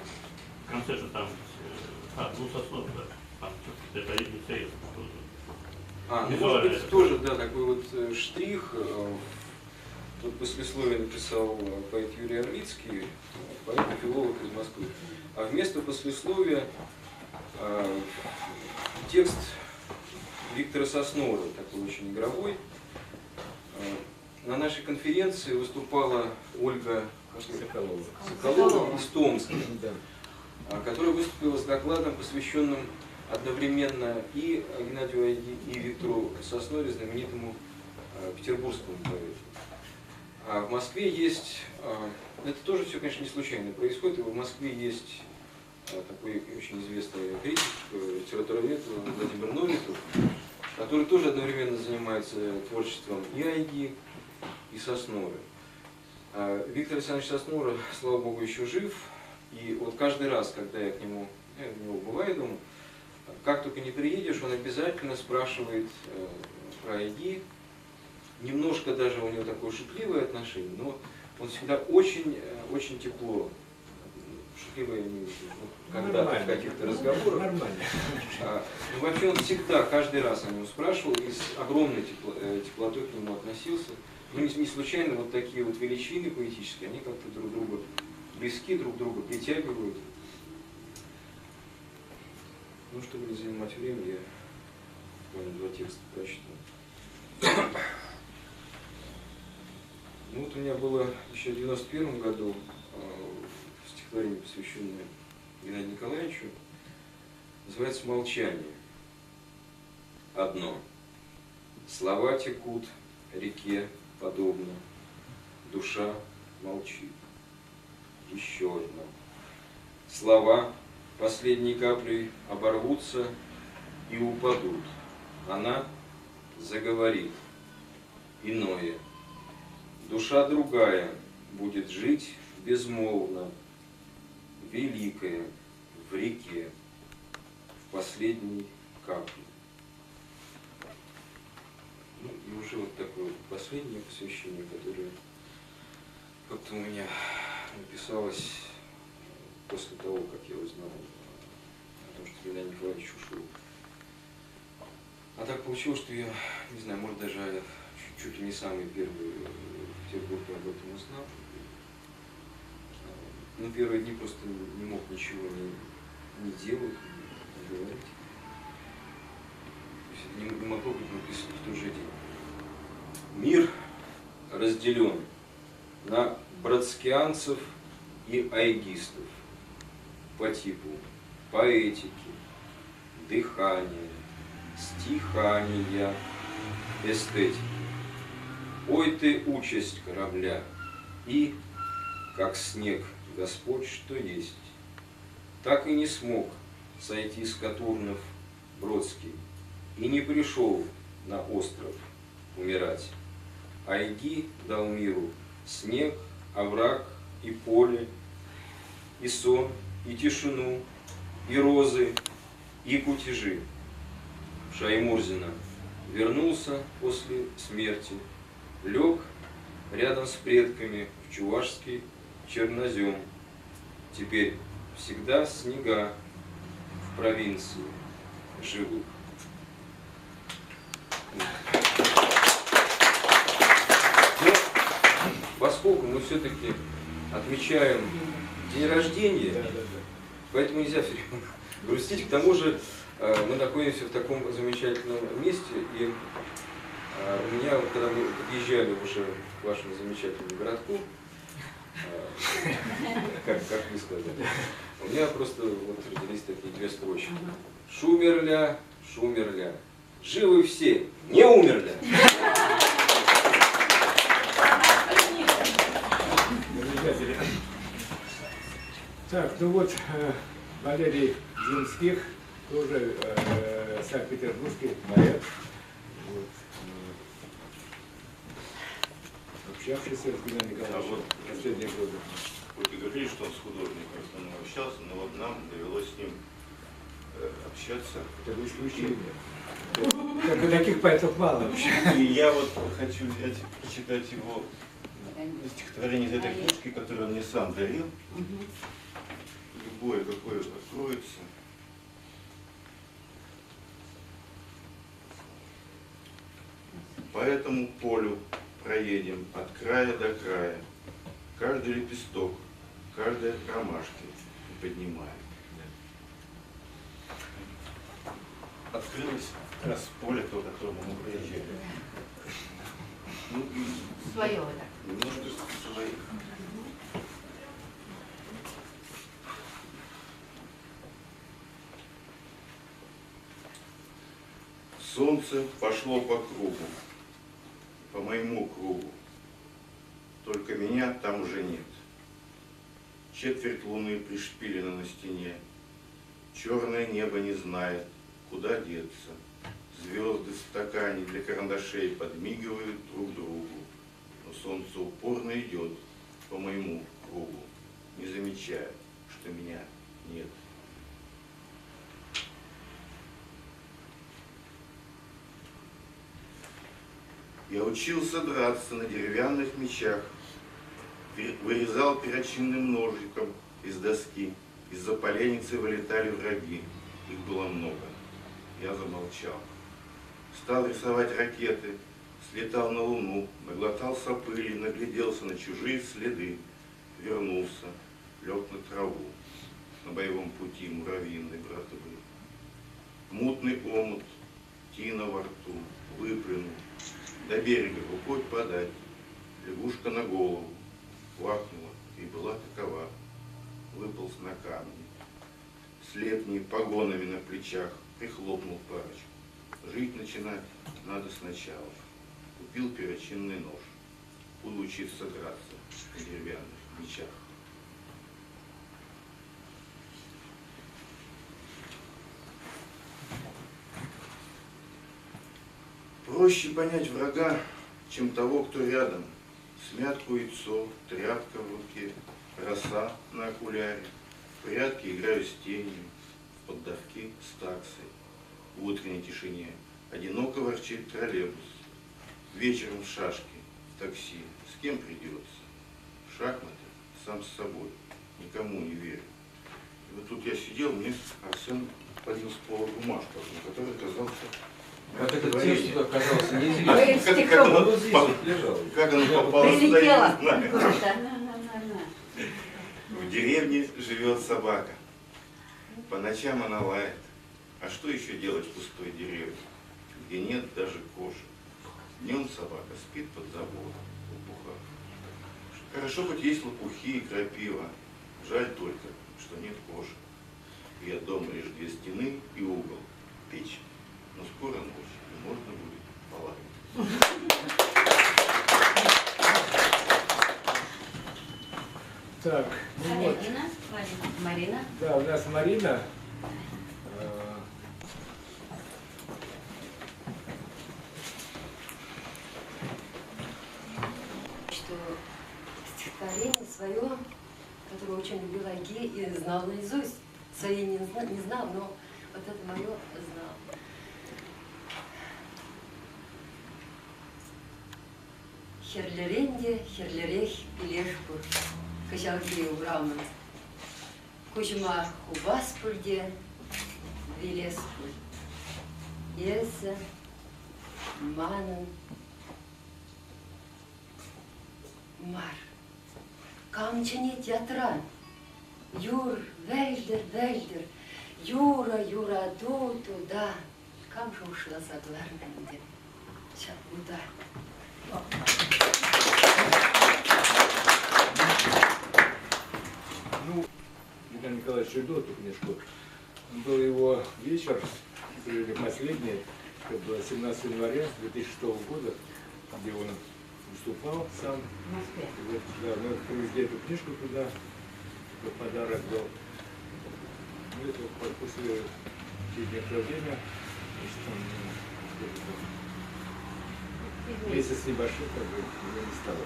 В конце же там, ну, сословно, да. Там это интересно тоже. Ну, может быть, тоже, да, такой вот штрих. Тут послесловие написал поэт Юрий Орлицкий, поэт и филолог из Москвы. А вместо послесловия текст Виктора Соснора, такой очень игровой. На нашей конференции выступала Ольга Соколова из Томска, которая выступила с докладом, посвященным одновременно и Геннадию Айги, и Виктору Сосноре, знаменитому петербургскому поэту. А в Москве есть, это тоже все, конечно, не случайно происходит, в Москве есть такой очень известный критик, литературовед Владимир Новиков, который тоже одновременно занимается творчеством и Айги, и Сосноры. Виктор Александрович Соснора, слава богу, еще жив, и вот каждый раз, когда я к нему, у него бываю дома, как только не приедешь, он обязательно спрашивает про Айги. Немножко даже у него такое шутливое отношение, но он всегда очень, очень тепло. Шутливое, когда-то в каких-то разговорах. Нормально. Ну, вообще он всегда, каждый раз о нем спрашивал и с огромной теплотой к нему относился. Ну, не случайно вот такие вот величины поэтические, они как-то друг друга близки, друг друга притягивают. Ну, чтобы не занимать время, я буквально 2 текста прочитал. Ну вот у меня было еще в 1991 году стихотворение, посвященное Геннадию Николаевичу, называется «Молчание». Одно. Слова текут реке подобно, душа молчит. Еще одно. Слова последней каплей оборвутся и упадут. Она заговорит. Иное. Душа другая будет жить безмолвно, великая в реке, в последней капле. Ну и уже вот такое вот последнее посвящение, которое как-то у меня написалось после того, как я узнал о том, что Геннадий Николаевич ушел. А так получилось, что я, не знаю, может даже чуть ли не самый первый в Петербурге об этом узнал. Ну, первые дни просто не мог ничего не делать, не говорить. Не могло быть написано в тот же день. Мир разделен на братскианцев и айгистов по типу поэтики, дыхания, стихания, эстетики. Ой ты, участь корабля, и, как снег Господь, что есть, так и не смог сойти с Катурнов Бродский, и не пришел на остров умирать. Айги дал миру снег, овраг и поле, и сон, и тишину, и розы, и кутежи. Шаймурзина вернулся после смерти, лег рядом с предками в чувашский чернозем. Теперь всегда снега в провинции живут. Но поскольку мы все-таки отмечаем день рождения, поэтому нельзя все время грустить. К тому же мы находимся в таком замечательном месте, и у меня, когда мы подъезжали уже к вашему замечательному городку, как вы сказали, у меня просто вот родились такие две строчки. Шумерля, шумерля. Живы все, не умерли. Так, ну вот Валерий Зинских, тоже санкт-петербургский поэт, вот, общавшийся с Геннадием Николаевичем последние годы. Вы говорили, что он с художником в основном общался, но вот нам довелось с ним общаться. Это было исключение. Таких поэтов мало вообще. И я вот хочу взять, прочитать его стихотворение из этой книжки, которую он мне сам дарил. Любое, какое откроется. По этому полю проедем от края до края. Каждый лепесток, каждой ромашки поднимаем. Открылось как раз поле, то, которому мы проезжали. Ну, свое, да? Немножко своих. Солнце пошло по кругу, по моему кругу. Только меня там уже нет. Четверть луны пришпилена на стене. Черное небо не знает, куда деться. Звезды в стакане для карандашей подмигивают друг другу. Но солнце упорно идет по моему кругу, не замечая, что меня нет. Я учился драться на деревянных мечах, вырезал перочинным ножиком из доски, из-за поленницы вылетали враги, их было много. Я замолчал. Стал рисовать ракеты, слетал на луну, наглотался пыли, нагляделся на чужие следы, вернулся, лег на траву, на боевом пути муравьиной братвы. Мутный омут, тина во рту, выплюнул, до берега рукой подать, лягушка на голову, квакнула и была такова, выполз на камни, с летними погонами на плечах, прихлопнул парочку. Жить начинать надо сначала. Купил перочинный нож. Буду учиться драться на деревянных мечах. Проще понять врага, чем того, кто рядом. Смятку яйцо, тряпка в руке, роса на окуляре. В прятки играю с тенью, в поддавки с таксой. В утренней тишине одиноко ворчит троллейбус. Вечером в шашки, в такси, с кем придется. В шахматы сам с собой, никому не верю. И вот тут я сидел, мне Арсен поднес с пола бумажку, на которой оказался... Как этот текст туда оказался, Как оно попало сюда, я не знаю. В деревне живет собака. По ночам она лает. А что еще делать в пустой деревне, где нет даже кошек? Днем собака спит под забором, в лопухах. Хорошо, хоть есть лопухи и крапива. Жаль только, что нет кошек. И от дома лишь 2 стены и угол, печь. Но скоро ночь, и можно будет половить. Так, ну вот. Марина. Да, у нас Марина. Что стихотворение свое, которое очень любила и знал наизусть. Свои не знал, но вот это мое знал. Херлеренде, херлерех и лешпур, качалки убрауна. Кучма хубаспульде, вилеспуль. Ельса, манан, мар. Камчани театран. Юр, вельдер, Юра, туда. Кам же ушла согларненде. Сейчас, удар. Ну, Николай Николаевич любил эту книжку. Был его вечер, последний, это было 17 января 2006 года, где он выступал сам. В Москве. Вот, да, мы привезли эту книжку туда, как подарок был. Ну, это после через некоторое время, месяц с небольшим, как бы, его не стало.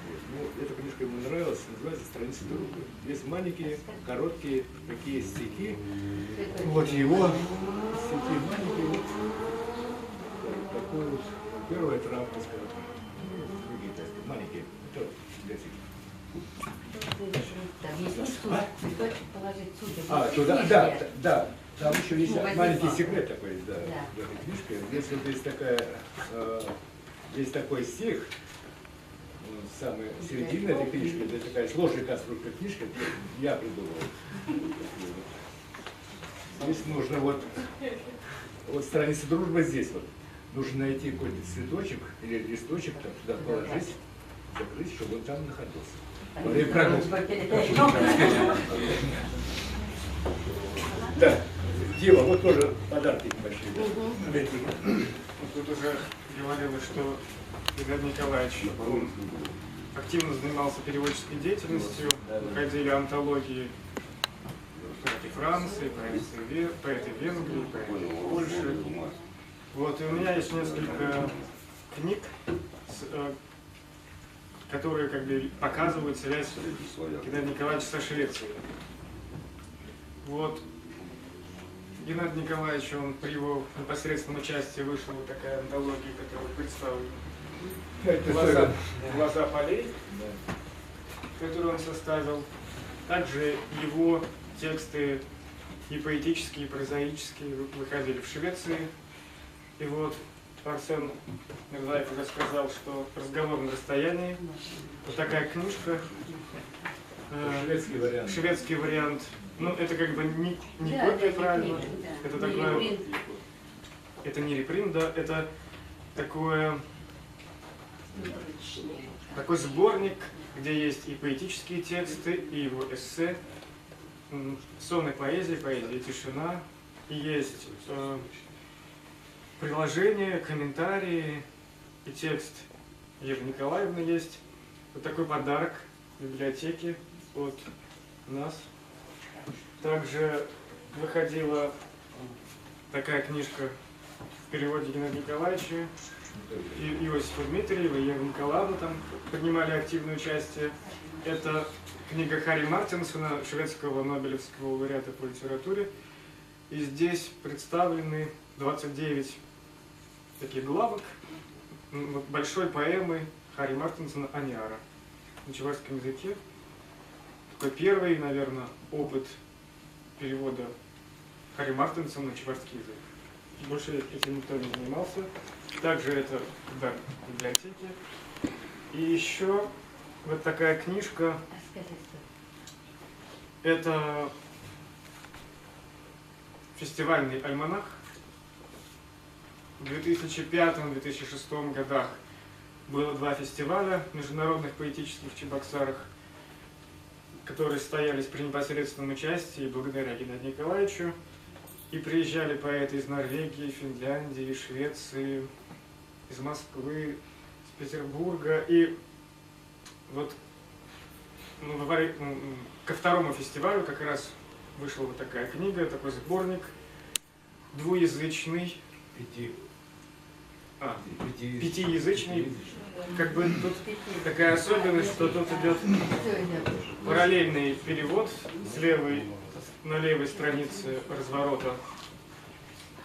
Вот. Ну, эта книжка ему нравилась, называется «Страницы друга». Есть маленькие, короткие такие стихи. Вот его стихи маленькие, вот такой вот, первая травка, скажем, другие тесты, маленькие, это для стихи. Там есть цветочек положить А, туда, да. Там еще есть маленький секрет такой, да, в этой книжке. Здесь вот есть такой стих, самая середина этой книжки, это такая сложная конструкция книжки, я придумал. Здесь нужно вот страница дружбы здесь вот. Нужно найти какой-то цветочек или листочек, там туда положить, закрыть, чтобы он там находился. Во время прогулки. Да. Дима, вот тоже подарки небольшие. Тут уже говорилось, что Игорь Николаевич активно занимался переводческой деятельностью, выходили антологии поэты Франции, поэты Венгрии, поэты Польши. Вот, и у меня есть несколько книг, которые как бы показывают связь Геннадия Николаевича со Швецией. Вот. Геннадий Николаевич, он при его непосредственном участии вышла вот такая антология, которая представлена «Глаза полей», которую он составил. Также его тексты и поэтические, и прозаические выходили в Швеции. И вот Арсен Мирзаев уже сказал, что «Разговор на расстоянии». Вот такая книжка. Шведский вариант. Шведский вариант. Ну, это как бы не копия, правильно. Это такое. Это не репринт, да, это такой сборник, где есть и поэтические тексты, и его эссе, сонной поэзии, поэзия тишина, и есть приложения, комментарии и текст Евы Николаевны есть. Вот такой подарок библиотеки от нас. Также выходила такая книжка в переводе Геннадия Николаевича, и Иосифа Дмитриева, и Ева Николаевна там принимали активное участие. Это книга Харри Мартинсона, шведского нобелевского лауреата по литературе. И здесь представлены 29 таких главок большой поэмы Харри Мартинсона «Аниара» на чувашском языке. Такой первый, наверное, опыт перевода Харри Мартинсона на чувашский язык. Больше этим никто не занимался. Также это дар библиотеки. И еще вот такая книжка. Это фестивальный альманах. В 2005-2006 годах было 2 фестиваля международных поэтических в Чебоксарах, которые состоялись при непосредственном участии благодаря Геннадию Николаевичу. И приезжали поэты из Норвегии, Финляндии, Швеции, из Москвы, из Петербурга. И вот ко второму фестивалю как раз вышла вот такая книга, такой сборник, двуязычный, пятиязычный. Как бы тут такая особенность, что тут идет параллельный перевод на левой странице разворота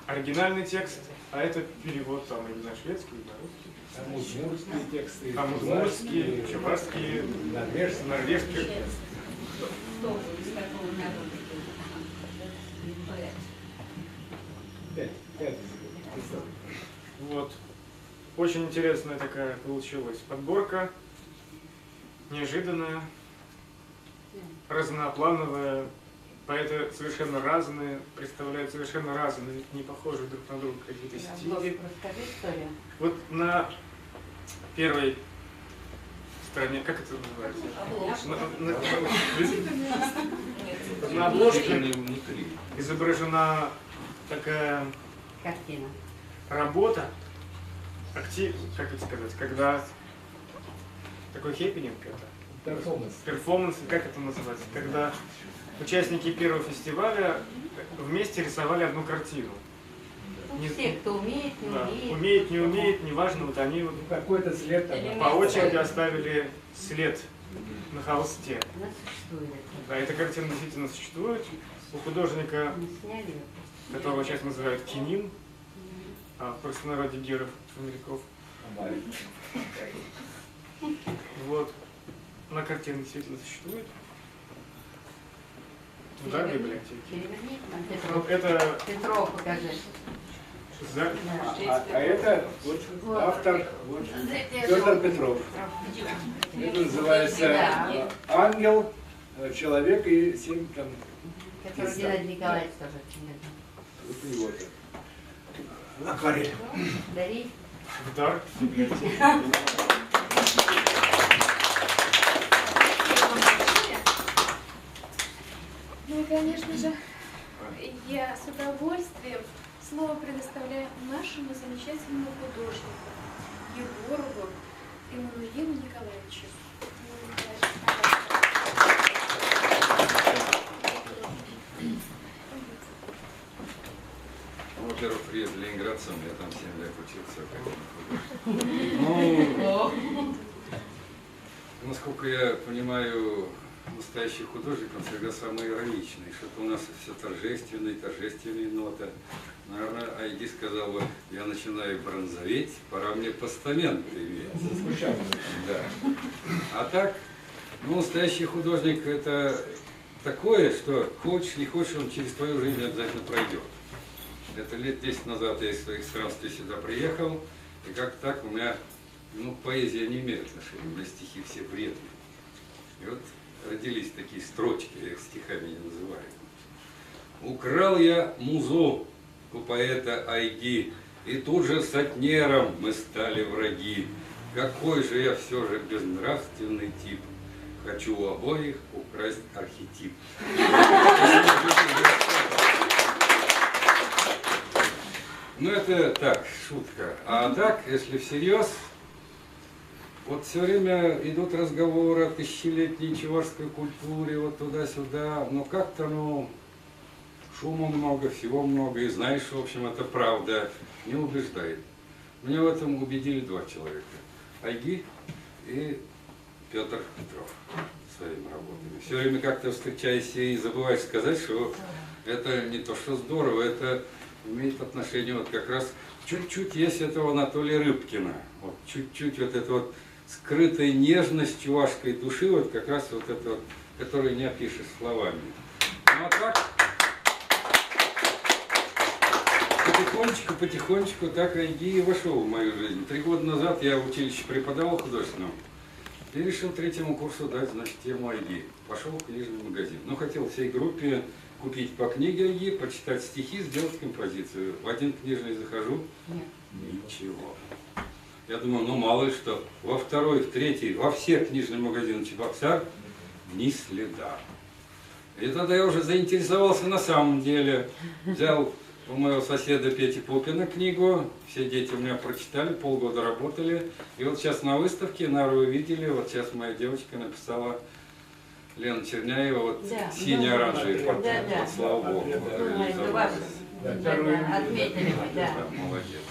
оригинальный текст, а это перевод там и на шведский, и на русский. Там удмуртские тексты. Там удмуртские, чувашские, норвежские. Вот. Очень интересная такая получилась подборка. Неожиданная, разноплановая. Поэты совершенно разные, представляют совершенно разные, не похожие друг на друга какие-то стили. Расскажи историю. Вот на первой стороне, как это называется? На обложке изображена такая картина. Работа, как это сказать, когда такой хеппининг, это перформанс, как это называется, когда участники первого фестиваля вместе рисовали одну картину. Все, кто умеет, не умеет. Умеет, не умеет, неважно, вот они вот какой-то след по очереди оставили след на холсте. Она существует. Да, эта картина действительно существует. У художника, которого сейчас называют Кинин, а в простонародье Геров Фомеляков. Вот. Она картина действительно существует. Да, в библиотеке. Это... Петров, покажи. Да. А это вот автор Петр Петров. Это называется «Ангел, человек и 7 там». Который Геннадий Николаевич тоже. Вот его-то. Акварель. Дари. В дар. Ну и, конечно же, я с удовольствием слово предоставляю нашему замечательному художнику Егорову Эммануилу Николаевичу. Во-первых, привет ленинградцам, я там 7 лет учился. Ну, насколько я понимаю, настоящий художник, он всегда самый ироничный. Что-то у нас все торжественные ноты. Наверное, Айги сказал бы, я начинаю бронзоветь, пора мне постамент иметь. Да. А так, ну, настоящий художник это такое, что хочешь, не хочешь, он через твою жизнь обязательно пройдет. Это лет 10 назад я из своих странствий сюда приехал, и как так у меня, ну, поэзия не имеет отношения, у меня стихи все вредные. И вот родились такие строчки, я их стихами не называю. Украл я музу у поэта Айги, и тут же с Отнером мы стали враги. Какой же я все же безнравственный тип, хочу у обоих украсть архетип. Ну, это это так, шутка. А так, если всерьез, вот все время идут разговоры о тысячелетней чувашской культуре, вот туда-сюда, но как-то, ну, шума много, всего много, и знаешь, в общем, это правда, не убеждает. Меня в этом убедили два человека. Айги и Петр Петров своими работами. Все время как-то встречаясь и забываешь сказать, что это не то, что здорово, это имеет отношение вот как раз, чуть-чуть есть этого Анатолия Рыбкина, вот чуть-чуть вот эта вот скрытая нежность чувашской души, вот как раз вот это вот, которую не опишешь словами. Ну а так, потихонечку так Айги и вошел в мою жизнь. 3 года назад я в училище преподавал художественном и решил 3-му курсу дать, значит, тему Айги. Пошел в книжный магазин. Ну, хотел всей группе купить по книге Айги, почитать стихи, сделать композицию. В один книжный захожу, ничего. Я думаю, ну мало ли что. Во второй, в третий, во всех книжных магазинах Чебоксар ни следа. И тогда я уже заинтересовался на самом деле. Взял у моего соседа Пети Пупина книгу, все дети у меня прочитали, полгода работали. И вот сейчас на выставке, наверное, вы видели, вот сейчас моя девочка написала, Лена Черняева, вот да, синий-оранжевый портрет, да, вот, слава Богу. Отметили, да. Молодец.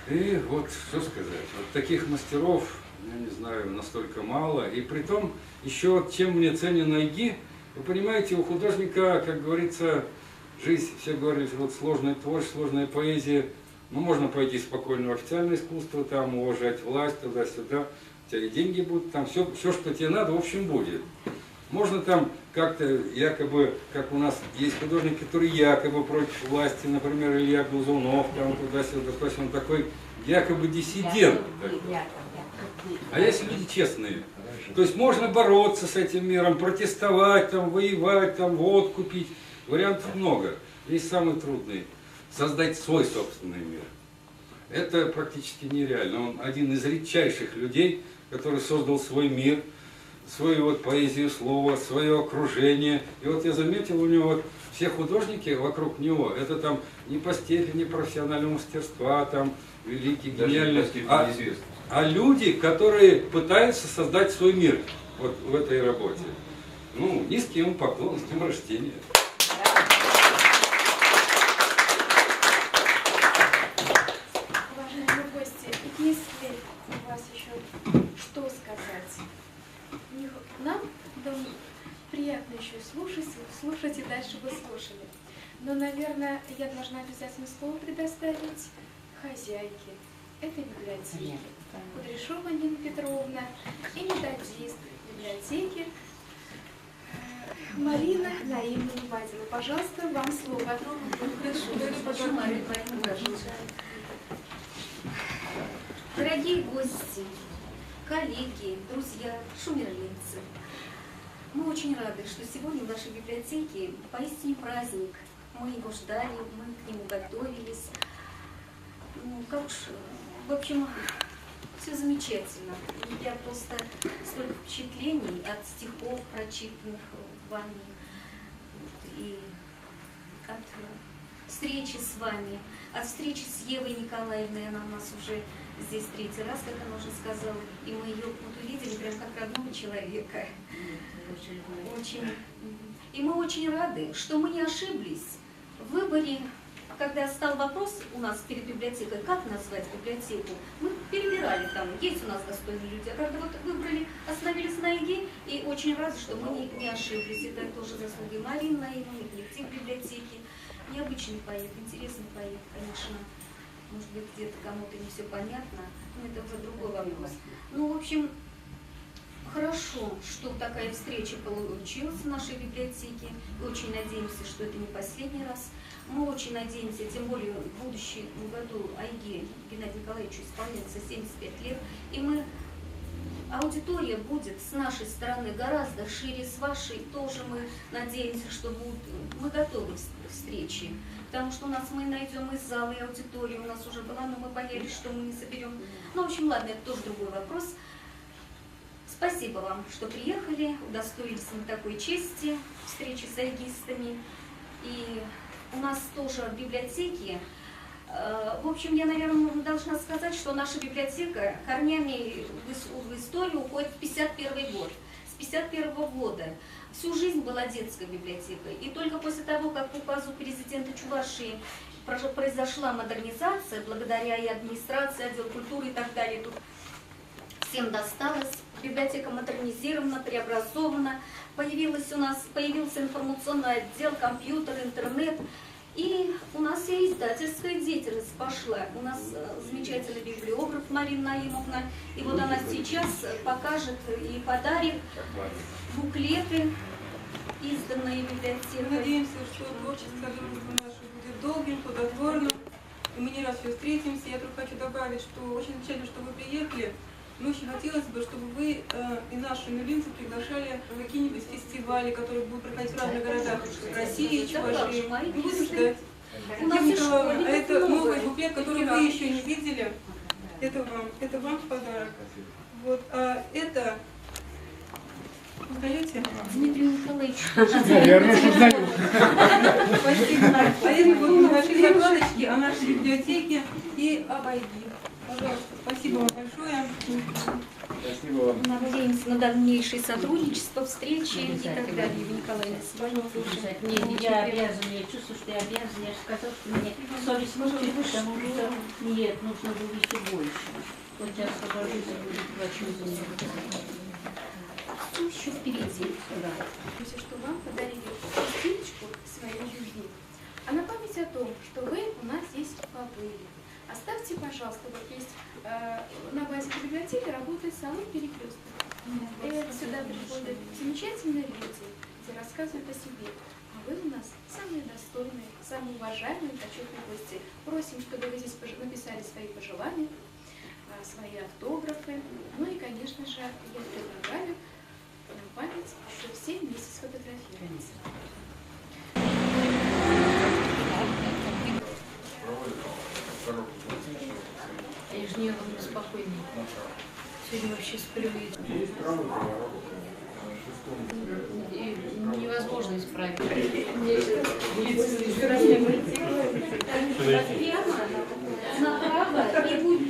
И вот, что сказать, вот таких мастеров, я не знаю, настолько мало. И при том, еще вот чем мне ценен Айги, вы понимаете, у художника, как говорится, жизнь, все говорили, вот сложное творчество, сложная поэзия, ну, можно пойти спокойно в официальное искусство, там, уважать власть, туда-сюда, у тебя и деньги будут, там, все, что тебе надо, в общем, будет. Можно там как-то якобы, как у нас есть художник, который якобы против власти, например, Илья Глазунов, там, туда-сюда, то есть он такой якобы диссидент. А есть люди честные. То есть можно бороться с этим миром, протестовать, там, воевать, там, водку пить. Вариантов много. Есть самый трудный. Создать свой собственный мир. Это практически нереально. Он один из редчайших людей, который создал свой мир, свою вот поэзию слова, свое окружение. И вот я заметил, у него вот все художники вокруг него, это там не по степени профессионального мастерства, там великий, гениальный, а люди, которые пытаются создать свой мир вот в этой работе. Ну, низкий ему поклон, с днем рождения. Уважаемые гости, если у вас еще что сказать, нам приятно еще слушать и дальше вы слушали. Но, наверное, я должна обязательно слово предоставить хозяйке этой библиотеки. Кудряшова Нина Петровна и методист библиотеки Марина Наимовна Вадина. Пожалуйста, вам слово. Дорогие гости, коллеги, друзья, шумерлинцы, мы очень рады, что сегодня в нашей библиотеке поистине праздник. Мы его ждали, мы к нему готовились. Ну, как уж, в общем, все замечательно. Я просто столько впечатлений от стихов, прочитанных вами, и от встречи с вами, от встречи с Евой Николаевной. Она у нас уже здесь 3-й раз, как она уже сказала, и мы ее вот увидели прям как родного человека. Очень. И мы очень рады, что мы не ошиблись в выборе. Когда стал вопрос у нас перед библиотекой, как назвать библиотеку, мы перебирали там, есть у нас достойные люди, а когда вот выбрали, остановились на Айге, и очень рады, что мы не ошиблись. Это тоже заслуги Марины Наимовны, коллектив библиотеки. Необычный поэт, интересный поэт, конечно. Может быть, где-то кому-то не все понятно, но это уже другой вопрос. Ну, в общем, хорошо, что такая встреча получилась в нашей библиотеке. Очень надеемся, что это не последний раз. Мы очень надеемся, тем более в будущем году Айге Геннадию Николаевичу исполняется 75 лет, и аудитория будет с нашей стороны гораздо шире, с вашей тоже мы надеемся, что мы готовы к встрече. Потому что у нас мы найдем и залы, и аудиторию, у нас уже была, но мы боялись, что мы не соберем. Ну, в общем, ладно, это тоже другой вопрос. Спасибо вам, что приехали, удостоились мы такой чести встречи с айгистами. И у нас тоже в библиотеке В общем, я, наверное, должна сказать, что наша библиотека корнями в историю уходит в 1951 год. С 1951 года всю жизнь была детской библиотекой. И только после того, как по указу президента Чувашии произошла модернизация, благодаря и администрации, отдел культуры и так далее, тут всем досталось. Библиотека модернизирована, преобразована. Появился информационный отдел, компьютер, интернет. И у нас и издательская деятельность пошла. У нас замечательный библиограф Марина Наимовна. И вот она сейчас покажет и подарит буклеты, изданные библиотекой. Надеемся, что творческая дружба наша будет долгим, плодотворным. И мы не раз еще встретимся. Я только хочу добавить, что очень замечательно, что вы приехали. Но очень хотелось бы, чтобы вы и наши любимцы приглашали в какие-нибудь фестивали, которые будут проходить в разных городах России и Чувашии. Мы будем ждать. А это новый буклет, который вы еще не видели. Это вам в подарок. Вот, а это... Узнаете? Дмитрий Николаевич. Наверное, что узнаю. Спасибо. А это вот небольшие закладочки о нашей библиотеке и об ID. Пожалуйста, спасибо вам большое. Спасибо вам. Надеемся на дальнейшее сотрудничество, встречи и так далее. Евгения Николаевна, с вами слушать. Нет, я обязана, я чувствую, что я обязана. Я же сказала, что мне совесть мучает, потому что нет, нужно было еще больше. Вот я освобожусь и буду врачом заниматься. Все еще впереди. Да. Что вам подарили книжечку своей любви. А на память о том, что вы у нас здесь побыли. Оставьте, пожалуйста, вот есть на базе библиотеки работает салон «Перекресток». Сюда приходят замечательные люди, где рассказывают о себе. А вы у нас самые достойные, самые уважаемые, почетные гости. Просим, чтобы вы здесь написали свои пожелания, свои автографы. Ну и, конечно же, я предлагаю на память еще все вместе сфотографироваться. Я же не спокойнее. Сегодня вообще сплю и невозможно исправить. Направо и будь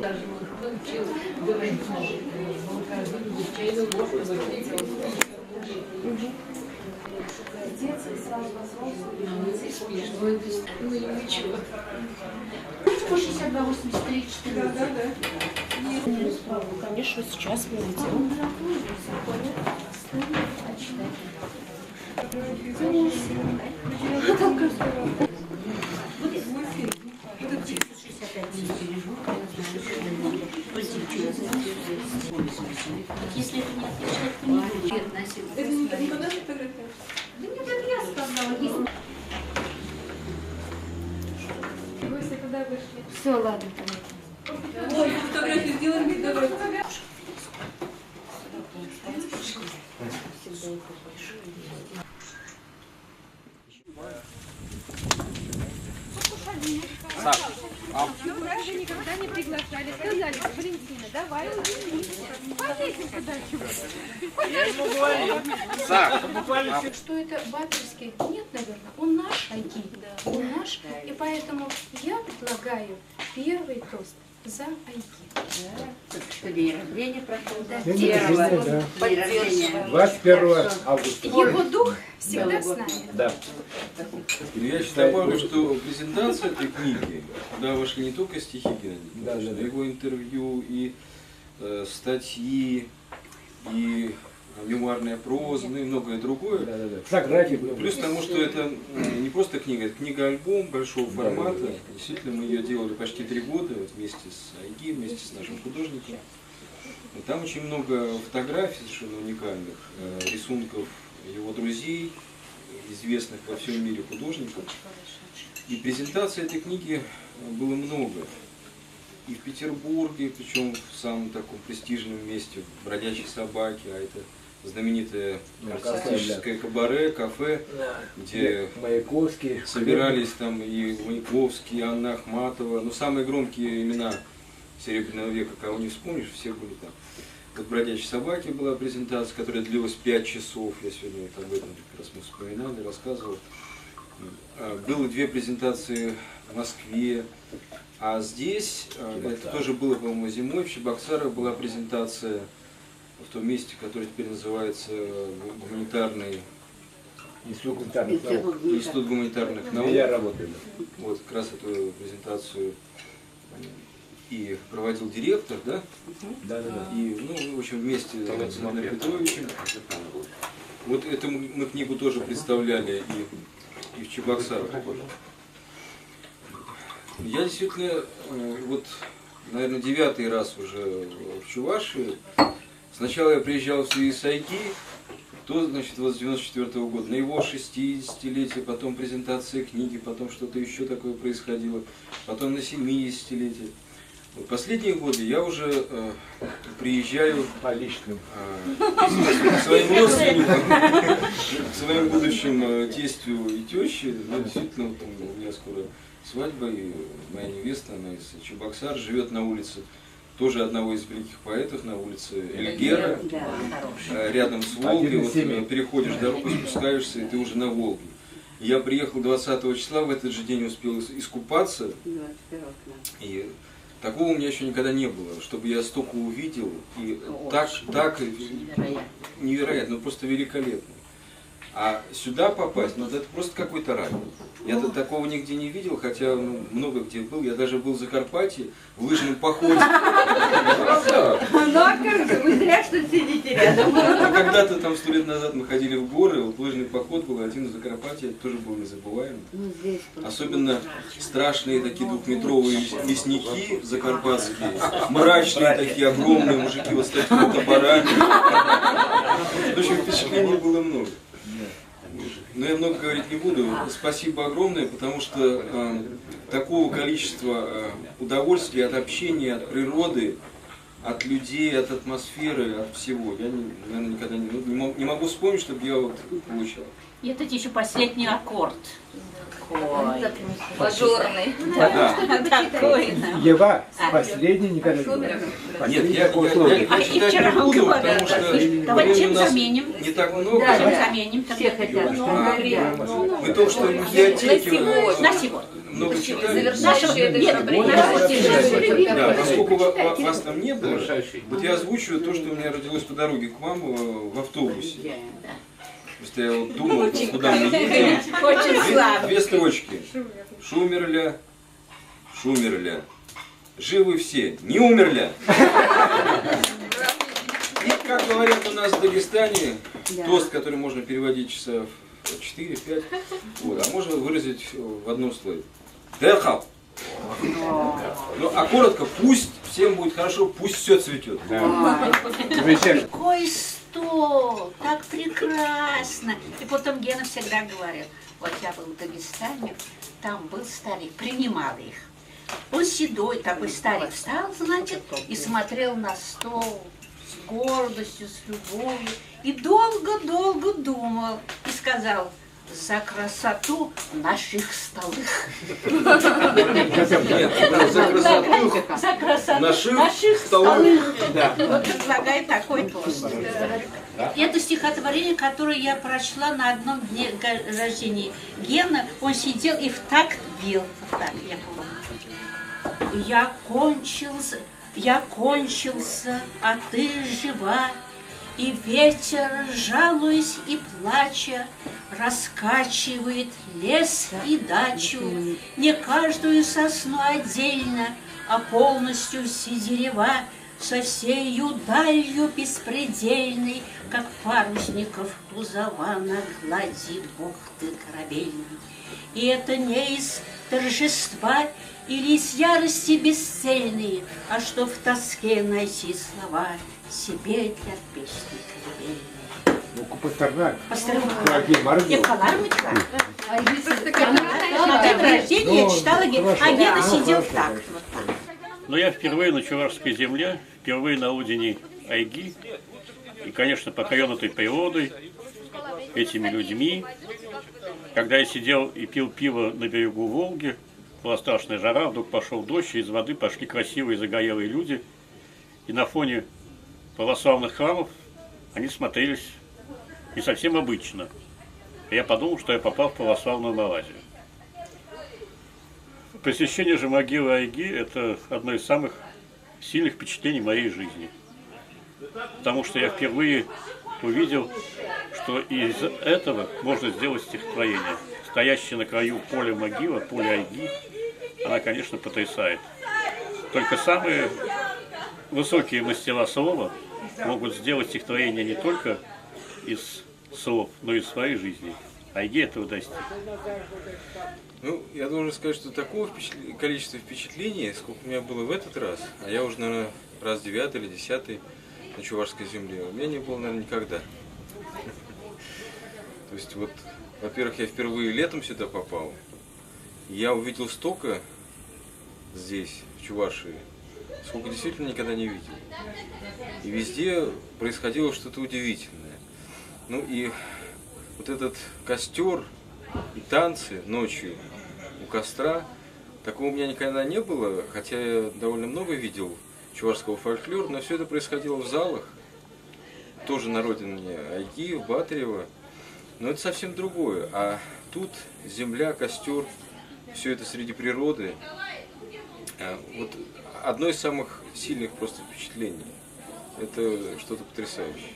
даже выучил говорить чайную ложку ну ничего. 62, 83, 4. Да. Конечно, сейчас мы идем. Если это не отвечает, то не будет относиться. Это не подаст фотографию? Да нет, это я сказала. Вы все туда вышли. Все, ладно. Ой, фотографию сделаем, давай. Раньше никогда не приглашали. Сказали, Валентина, давай увидимся. Поедем куда-нибудь. Я ему говорил. Что это баттерский? Нет, наверное. Он наш ID. Да. Он наш. И поэтому я предлагаю первый тост за ID. Да. Что день рождения прошел? Да. День Поддерживаем. 21 августа. Его дух всегда с нами. Да. Я считаю, добавлю, что презентация этой книги, куда вошли не только стихи Геннадия, но его интервью, и статьи, и мемуарная проза, ну и многое другое. Фотографии. Плюс к тому, что это не просто книга, это книга-альбом большого формата. Действительно, мы ее делали почти 3 года вот, вместе с Айги, вместе с нашим художником. И там очень много фотографий совершенно уникальных, рисунков его друзей, известных во всем мире художников. И презентации этой книги было много. И в Петербурге, причем в самом таком престижном месте, в «Бродячей собаке», а это знаменитое артистическое кабаре, кафе, где Маяковский собирались там и Маяковский, и Анна Ахматова. Ну, самые громкие имена Серебряного века, кого не вспомнишь, все были там. Вот «Бродячей собаки» была презентация, которая длилась 5 часов. Я сегодня вот об этом как раз мы вспоминали, рассказывал. Было 2 презентации в Москве. А здесь, это тоже было, по-моему, зимой, в Чебоксарах была презентация в том месте, которое теперь называется гуманитарный Институт гуманитарных наук. Я работаю. Вот как раз эту презентацию и проводил директор, да? Да. И, ну, в общем, вместе с Владимиром Петровичем. Вот эту мы книгу тоже представляли и в Чебоксарах. Я действительно, вот, наверное, 9-й раз уже в Чувашии. Сначала я приезжал в связи с Айги, то, значит, вот с 94-го года, на его 60-летие, потом презентация книги, потом что-то еще такое происходило, потом на 70-летие. Вот последние годы я уже приезжаю по личным к своим родственникам, к своим будущим тестю и теще. Ну, действительно, вот, у меня скоро свадьба, и моя невеста, она из Чебоксар, живет на улице тоже одного из великих поэтов, на улице Эльгера, рядом с Волгой. Вот, переходишь дорогу, спускаешься, и ты уже на Волге. Я приехал 20 числа, в этот же день успел искупаться, и такого у меня еще никогда не было, чтобы я столько увидел, и так невероятно, просто великолепно. А сюда попасть, ну это просто какой-то рай. Я такого нигде не видел, хотя много где был. Я даже был в Закарпатье в лыжном походе. Вы зря, что сидите рядом. Когда-то там 100 лет назад мы ходили в горы, вот лыжный поход был один в Закарпатье, тоже был незабываемый. Особенно страшные такие 2-метровые лесники закарпатские, мрачные такие огромные мужики вот с такими топорами. В общем, впечатлений было много. Но я много говорить не буду. Спасибо огромное, потому что такого количества удовольствия от общения, от природы, от людей, от атмосферы, от всего. Я, наверное, никогда не могу вспомнить, чтобы я вот получал. И это еще последний аккорд. Мажорный. Ева, последний никогда не было. Нет, я читать не буду, потому что давайте чем у нас заменим? не так много. Чем заменим? Все хотят. Мы то, что в библиотеке на сегодня. много читали. Да, поскольку вас там не было, вот я озвучиваю то, что у меня родилось по дороге к маму в автобусе. Просто я вот думал, куда мы едем. 2 строчки. Шумерля, Шумерля. Живы все, не умерля. И, как говорят у нас в Дагестане, тост, который можно переводить часа в 4-5, вот, а можно выразить в одном слове. Дерхал. Ну, а коротко, пусть всем будет хорошо, пусть все цветет. Какой стол, так прекрасно. И потом Гена всегда говорил, вот я был в Дагестане, там был старик, принимал их. Он седой, такой старик, встал, значит, и смотрел на стол с гордостью, с любовью. И долго-долго думал и сказал: за красоту наших столых. За красоту наших столых. Вот предлагаю такой тост. Это стихотворение, которое я прочла на одном дне рождения Гена. Он сидел и в такт бил. Так, я помню. Я кончился, а ты жива. И ветер, жалуясь и плача, раскачивает лес и дачу, не каждую сосну отдельно, а полностью все дерева, со всею далью беспредельной, как парусников кузова на глади бухты корабельной. И это не из торжества или из ярости бесцельной, а что в тоске найти слова себе для песни колыбельной. Ну, Пастернак. Пастернак. И Калармочка. На день рождения я читала, а Гена сидел так. Но я впервые на чувашской земле, впервые на Удине Айги, и, конечно, покорен этой природой, этими людьми. Когда я сидел и пил пиво на берегу Волги, была страшная жара, вдруг пошел дождь, и из воды пошли красивые загорелые люди. И на фоне православных храмов, они смотрелись не совсем обычно. Я подумал, что я попал в православную Малайзию. Посещение же могилы Айги – это одно из самых сильных впечатлений моей жизни. Потому что я впервые увидел, что из этого можно сделать стихотворение. Стоящая на краю поля могила, поле Айги, она, конечно, потрясает. Только самые высокие мастера слова могут сделать стихотворение не только из слов, но и из своей жизни. Айги этого достиг. Ну, я должен сказать, что такого количества впечатлений, сколько у меня было в этот раз, а я уже, наверное, раз 9 или 10 на Чувашской земле, у меня не было, наверное, никогда. То есть, вот, во-первых, я впервые летом сюда попал, я увидел столько здесь, в Чувашии, сколько действительно никогда не видел. И везде происходило что-то удивительное. Ну и вот этот костер и танцы ночью у костра, такого у меня никогда не было, хотя я довольно много видел чувашского фольклора, но все это происходило в залах, тоже на родине Айги, в Батырево, но это совсем другое. А тут земля, костер, все это среди природы. Вот одно из самых сильных просто впечатлений. Это что-то потрясающее.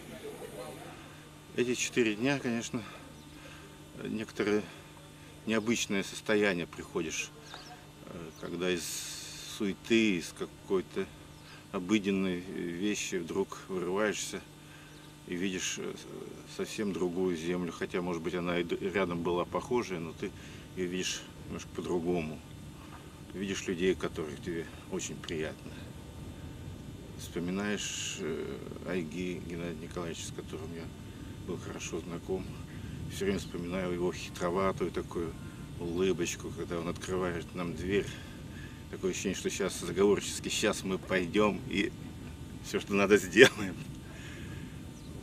Эти 4 дня, конечно, некоторое необычное состояние приходишь, когда из суеты, из какой-то обыденной вещи вдруг вырываешься и видишь совсем другую землю. Хотя, может быть, она и рядом была похожая, но ты ее видишь немножко по-другому. Видишь людей, которых тебе очень приятно. Вспоминаешь Айги Геннадия Николаевича, с которым я был хорошо знаком. Все время вспоминаю его хитроватую такую улыбочку, когда он открывает нам дверь. Такое ощущение, что сейчас заговорчески, сейчас мы пойдем и все, что надо, сделаем.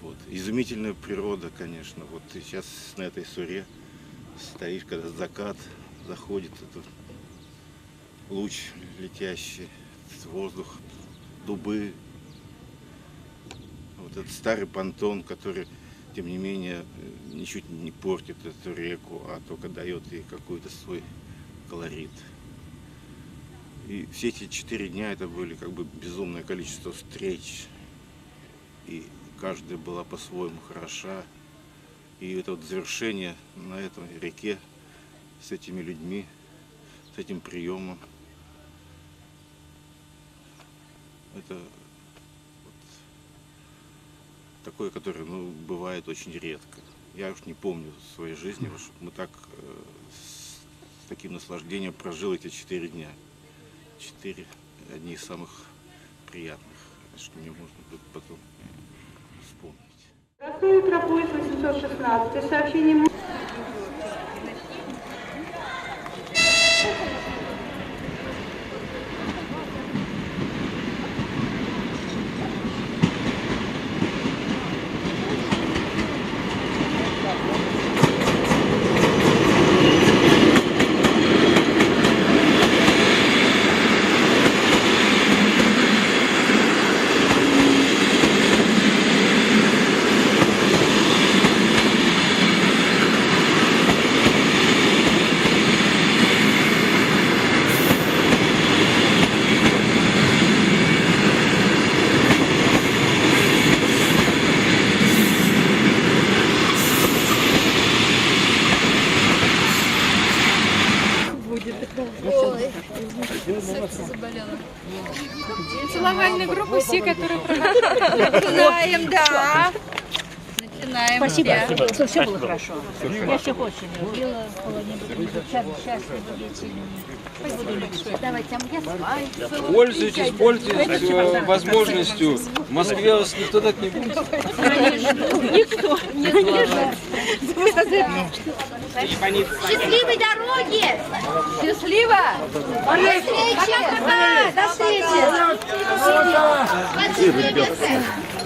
Вот. Изумительная природа, конечно. Вот ты сейчас на этой суре стоишь, когда закат заходит, этот луч летящий, воздух, дубы. Вот этот старый понтон, который, тем не менее, ничуть не портит эту реку, а только дает ей какой-то свой колорит. И все эти 4 дня это были как бы безумное количество встреч. И каждая была по-своему хороша. И это вот завершение на этой реке с этими людьми, с этим приемом. Это вот такое, которое, бывает очень редко. Я уж не помню в своей жизни, чтобы мы так с таким наслаждением прожили эти 4 дня. 4 одни из самых приятных, что мне можно будет потом вспомнить. Красное утро, поезд 816. Сообщение. Целовальная группа, все, которые Начинаем, да. Начинаем. Спасибо, Да. все было хорошо. Я всех очень любила, была счастлива, веселее. Давайте, я с вами. Пользуйтесь возможностью. В Москве вас никто так не будет. Никто. Счастливой дороги! Счастливо! До встречи! До встречи!